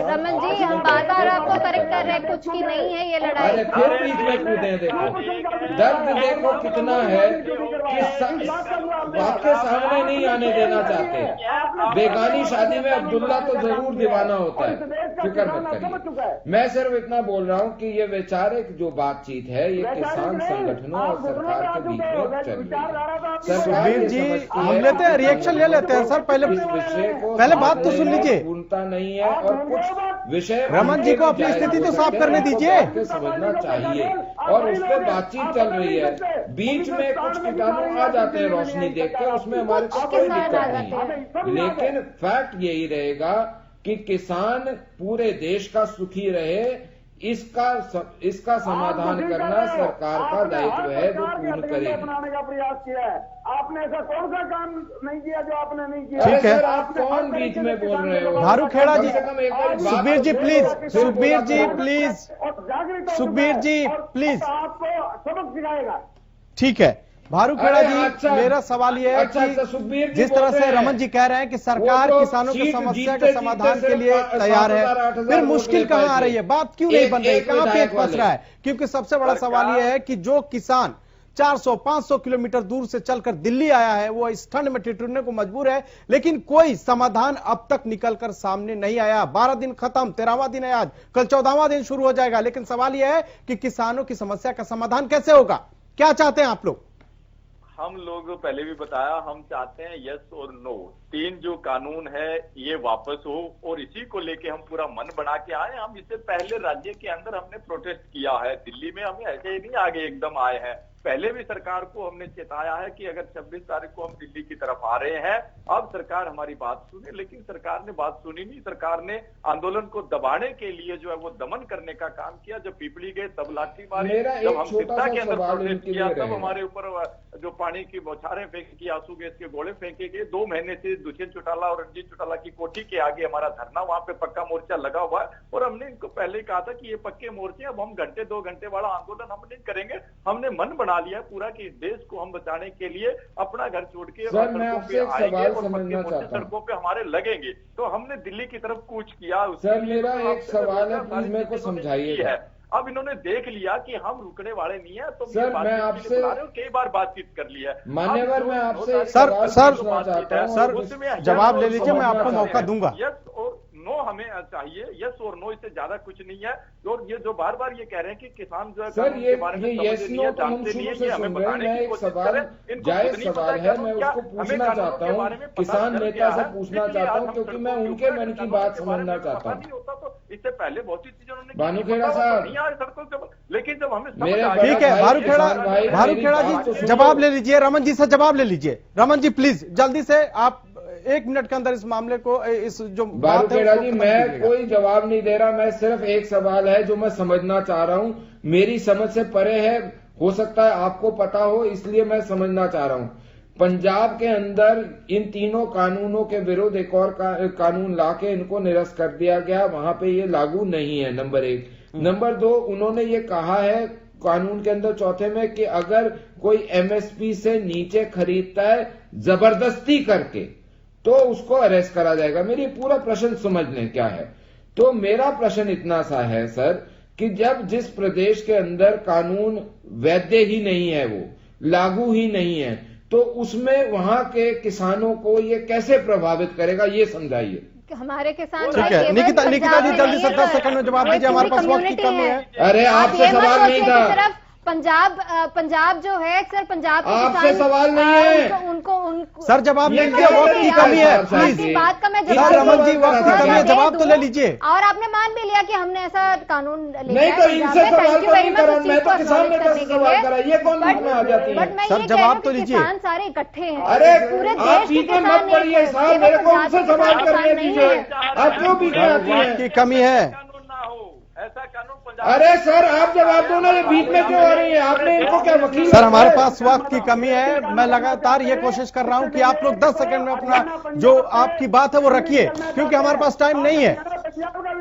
रमन जी, हम बार-बार आपको करेक्ट कर रहे हैं, कुछ की नहीं है ये लड़ाई। अरे फिर बीच में कूदे, देखो दर्द देखो कितना है कि आपके सामने नहीं आने देना चाहते। बेगानी शादी में अब्दुल्ला तो जरूर दीवाना होता है, फिक्र मत करिए। मैं सिर्फ इतना बोल रहा हूँ कि ये वैचारिक जो बातचीत है ये किसान संगठनों और सरकार के बीच में चल रही है। सुखबीर जी, हम लेते हैं, रिएक्शन ले लेते हैं सर। पहले बात तो सुन लीजिए। पूर्णता नहीं है, और कुछ विषय रमन जी को अपनी स्थिति तो साफ करने दीजिए। समझना चाहिए, और उस पर बातचीत चल रही है। बीच में कुछ कीटाणु आ जाते हैं रोशनी देख के, उसमें हमारे को कोई दिक्कत नहीं, लेकिन फैक्ट यही रहेगा कि किसान पूरे देश का सुखी रहे, इसका समाधान करना सरकार का दायित्व है, जो पूर्ण करेगी। बनाने का प्रयास किया है आपने, ऐसा कौन सा काम नहीं किया जो आपने नहीं किया? ठीक है, आप कौन बीच में बोल रहे हो? Bharukheda ji, Sukhbir ji please, Sukhbir ji please, Sukhbir ji please, आपको सबक सिखाएगा। ठीक है भारूखेड़ा जी, मेरा सवाल यह है कि जिस तरह से रमन जी कह रहे हैं कि सरकार किसानों की समस्या के समाधान के लिए तैयार है, फिर मुश्किल कहां आ रही है? बात क्यों नहीं बन रही? कहां पेच फंस रहा है? क्योंकि सबसे बड़ा सवाल यह है कि जो किसान 400-500 किलोमीटर दूर से चलकर दिल्ली आया है, वो इस ठंड में ठिठुरने को मजबूर है, लेकिन कोई समाधान अब तक निकलकर सामने नहीं आया। 12 दिन खत्म, 13वां दिन है आज, कल 14वां दिन शुरू हो जाएगा, लेकिन सवाल यह है कि किसानों की समस्या का समाधान कैसे होगा? क्या चाहते हैं आप लोग? हम लोग पहले भी बताया, हम चाहते हैं यस और नो, 3 जो कानून है ये वापस हो, और इसी को लेके हम पूरा मन बना के आए। हम इससे पहले राज्य के अंदर हमने प्रोटेस्ट किया है, दिल्ली में हम ऐसे ही नहीं आगे एकदम आए हैं। पहले भी सरकार को हमने चेताया है कि अगर 26 तारीख को हम दिल्ली की तरफ आ रहे हैं, अब सरकार हमारी बात सुने, लेकिन सरकार ने बात सुनी नहीं। सरकार ने आंदोलन को दबाने के लिए जो है वो दमन करने का काम किया। जब पीपली गए तब लाठी मारी, जब हम सिरसा के अंदर प्रोटेस्ट किया तब हमारे ऊपर जो पानी की बौछारें फेंकी, आंसू गैस के गोले फेंके गए। 2 महीने से दुष्यंत चौटाला और रंजीत चौटाला की कोठी के आगे हमारा धरना, वहां पे पक्का मोर्चा लगा हुआ है, और हमने इनको पहले कहा था कि ये पक्के मोर्चे अब हम घंटे 2 घंटे वाला आंदोलन हम नहीं करेंगे। हमने मन बना लिया पूरा कि इस देश को हम बचाने के लिए अपना घर छोड़ के सड़कों पे आएंगे और पक्के मोर्चे सड़कों पे हमारे लगेंगे। तो हमने दिल्ली की तरफ कूच किया। सर मेरा एक सवाल है, प्लीज मेरे को समझाइए। अब इन्होंने देख लिया कि हम रुकने वाले नहीं है, तो सर मैं आपसे कई बार बातचीत कर लिया है। मान्यवर, मैं आपसे सर जवाब ले लीजिए, मैं आपको मौका दूंगा। यस और नो हमें चाहिए, यस और नो, इससे ज्यादा कुछ नहीं है। और ये जो बार बार ये कह रहे हैं कि किसान जो है सर ये यस नो तो हम शुरू से सुन रहे हैं। मैं एक सवाल जायज सवाल है, मैं उसको पूछना चाहता हूँ, किसान नेता से पूछना चाहता हूँ, क्योंकि मैं उनके मन की बात समझना चाहता हूँ। इससे पहले बहुत सी चीजें उन्होंने भानुखेड़ा साहब नहीं आ सड़कों से, लेकिन जब हमें ठीक है भानुखेड़ा जी जवाब ले लीजिए, रमन जी से जवाब ले लीजिए। रमन जी प्लीज जल्दी से आप 1 मिनट के अंदर इस मामले को, इस जो भानुखेड़ा जी मैं कोई जवाब नहीं दे रहा, मैं सिर्फ एक सवाल है जो मैं समझना चाह रहा हूं, मेरी समझ से परे है, हो सकता है आपको पता हो, इसलिए मैं समझना चाह रहा हूं। पंजाब के अंदर इन तीनों कानूनों के विरुद्ध एक और कानून लाके इनको निरस्त कर दिया गया, वहां पे ये लागू नहीं है, नंबर 1। नंबर 2, उन्होंने ये कहा है कानून के अंदर चौथे में कि अगर कोई एमएसपी से नीचे खरीदता है जबरदस्ती करके तो उसको अरेस्ट करा जाएगा। मेरी पूरा प्रश्न समझ लें क्या है। तो मेरा प्रश्न इतना सा है सर कि जब जिस प्रदेश के अंदर कानून वैध ही नहीं है, वो लागू ही नहीं है, तो उसमें वहां के किसानों को ये कैसे प्रभावित करेगा, ये समझाइए। हमारे किसान ठीक है निकिता जी जल्दी से 10 सेकंड में जवाब दीजिए, हमारे पास वक्त की कमी है। अरे आपसे सवाल नहीं था, पंजाब जो है सर, पंजाब के आपसे सवाल नहीं है, उनको सर जवाब ले लीजिए, वक्त की कमी है प्लीज। बात का मैं सर रमन जी वक्त की कमी है, जवाब तो ले लीजिए। और आपने मान भी लिया कि हमने ऐसा कानून नहीं, तो इनसे सवाल तो नहीं करा, मैं तो किसान नेता से सवाल करा, ये कौन बीच में आ जाती है? बट मैं सर जवाब तो लीजिए। किसान सारे इकट्ठे हैं, अरे पूरे आप देश के बीच में किसान मत पड़िए साहब, मेरे को उनसे सवाल करने दीजिए, आप क्यों बीच में आती वक्त है? की कमी है। कानून ना हो, ऐसा कानून अरे सर आप जवाब दो ना, ये बीच में क्यों आ रही है? आपने इनको क्या वकील? सर हमारे पास वक्त की कमी है, मैं लगातार ये कोशिश कर रहा हूं कि आप लोग 10 सेकंड में अपना जो आपकी बात है वो रखिए, क्योंकि हमारे पास टाइम नहीं है।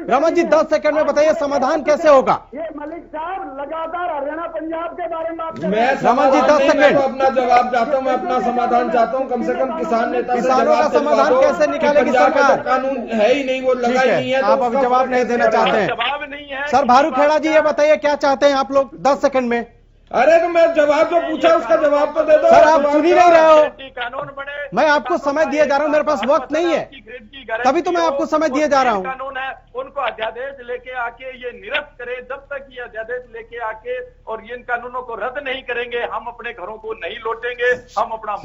रमन जी 10 सेकंड में बताइए समाधान कैसे होगा। ये मलिक साहब लगातार हरियाणा पंजाब के बारे में बात कर रहे मैं हैं। रमन जी 10 सेकंड, मैं तो अपना जवाब चाहता हूँ, मैं अपना समाधान चाहता हूँ, कम से कम किसान नेता से किसानों का जवाब दिलवा समाधान दो कैसे कि निकालेगी पंजाब में सरकार? तो कानून है ही नहीं, वो लगा ही नहीं है, तो आप अभी उसका जवाब नहीं कैसे देना करेगा? चाहते हैं। जवाब नहीं है। सर भानुखेड़ा जी ये बताइए क्या चाहते हैं आप लोग 10 सेकंड में। अरे तो मैं जवाब जो पूछा उसका जवाब तो दे दो। सर आप सुन ही नहीं रहे हो, कानून बने, मैं आपको समय दिए जा रहा हूं, मेरे पास वक्त नहीं है, तभी तो मैं आपको समय दिए जा रहा हूं। कानून है, उनको अध्यादेश लेके आके ये निरस्त करे। जब तक ये अध्यादेश लेके आके और इन कानूनों को रद्द नहीं करेंगे, हम अपने घरों को नहीं लौटेंगे, हम अपना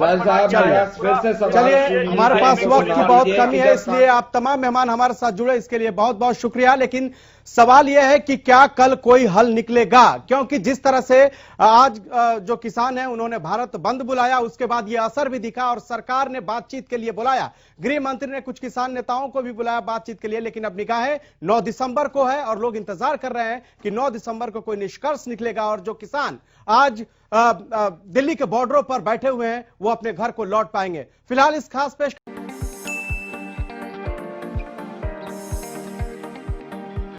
चलिए हमारे पास वक्त की बहुत कमी है, इसलिए आप तमाम मेहमान हमारे साथ जुड़े इसके लिए बहुत बहुत शुक्रिया। लेकिन सवाल यह है कि क्या कल कोई हल निकलेगा, क्योंकि जिस तरह से आज जो किसान हैं उन्होंने भारत बंद बुलाया, उसके बाद यह असर भी दिखा और सरकार ने बातचीत के लिए बुलाया, गृह मंत्री ने कुछ किसान नेताओं को भी बुलाया बातचीत के लिए, लेकिन अब निगाहें 9 दिसंबर को है और लोग इंतजार कर रहे हैं कि 9 दिसंबर को कोई निष्कर्ष निकलेगा और जो किसान आज दिल्ली के बॉर्डरों पर बैठे हुए हैं वो अपने घर को लौट पाएंगे। फिलहाल इस खास पेश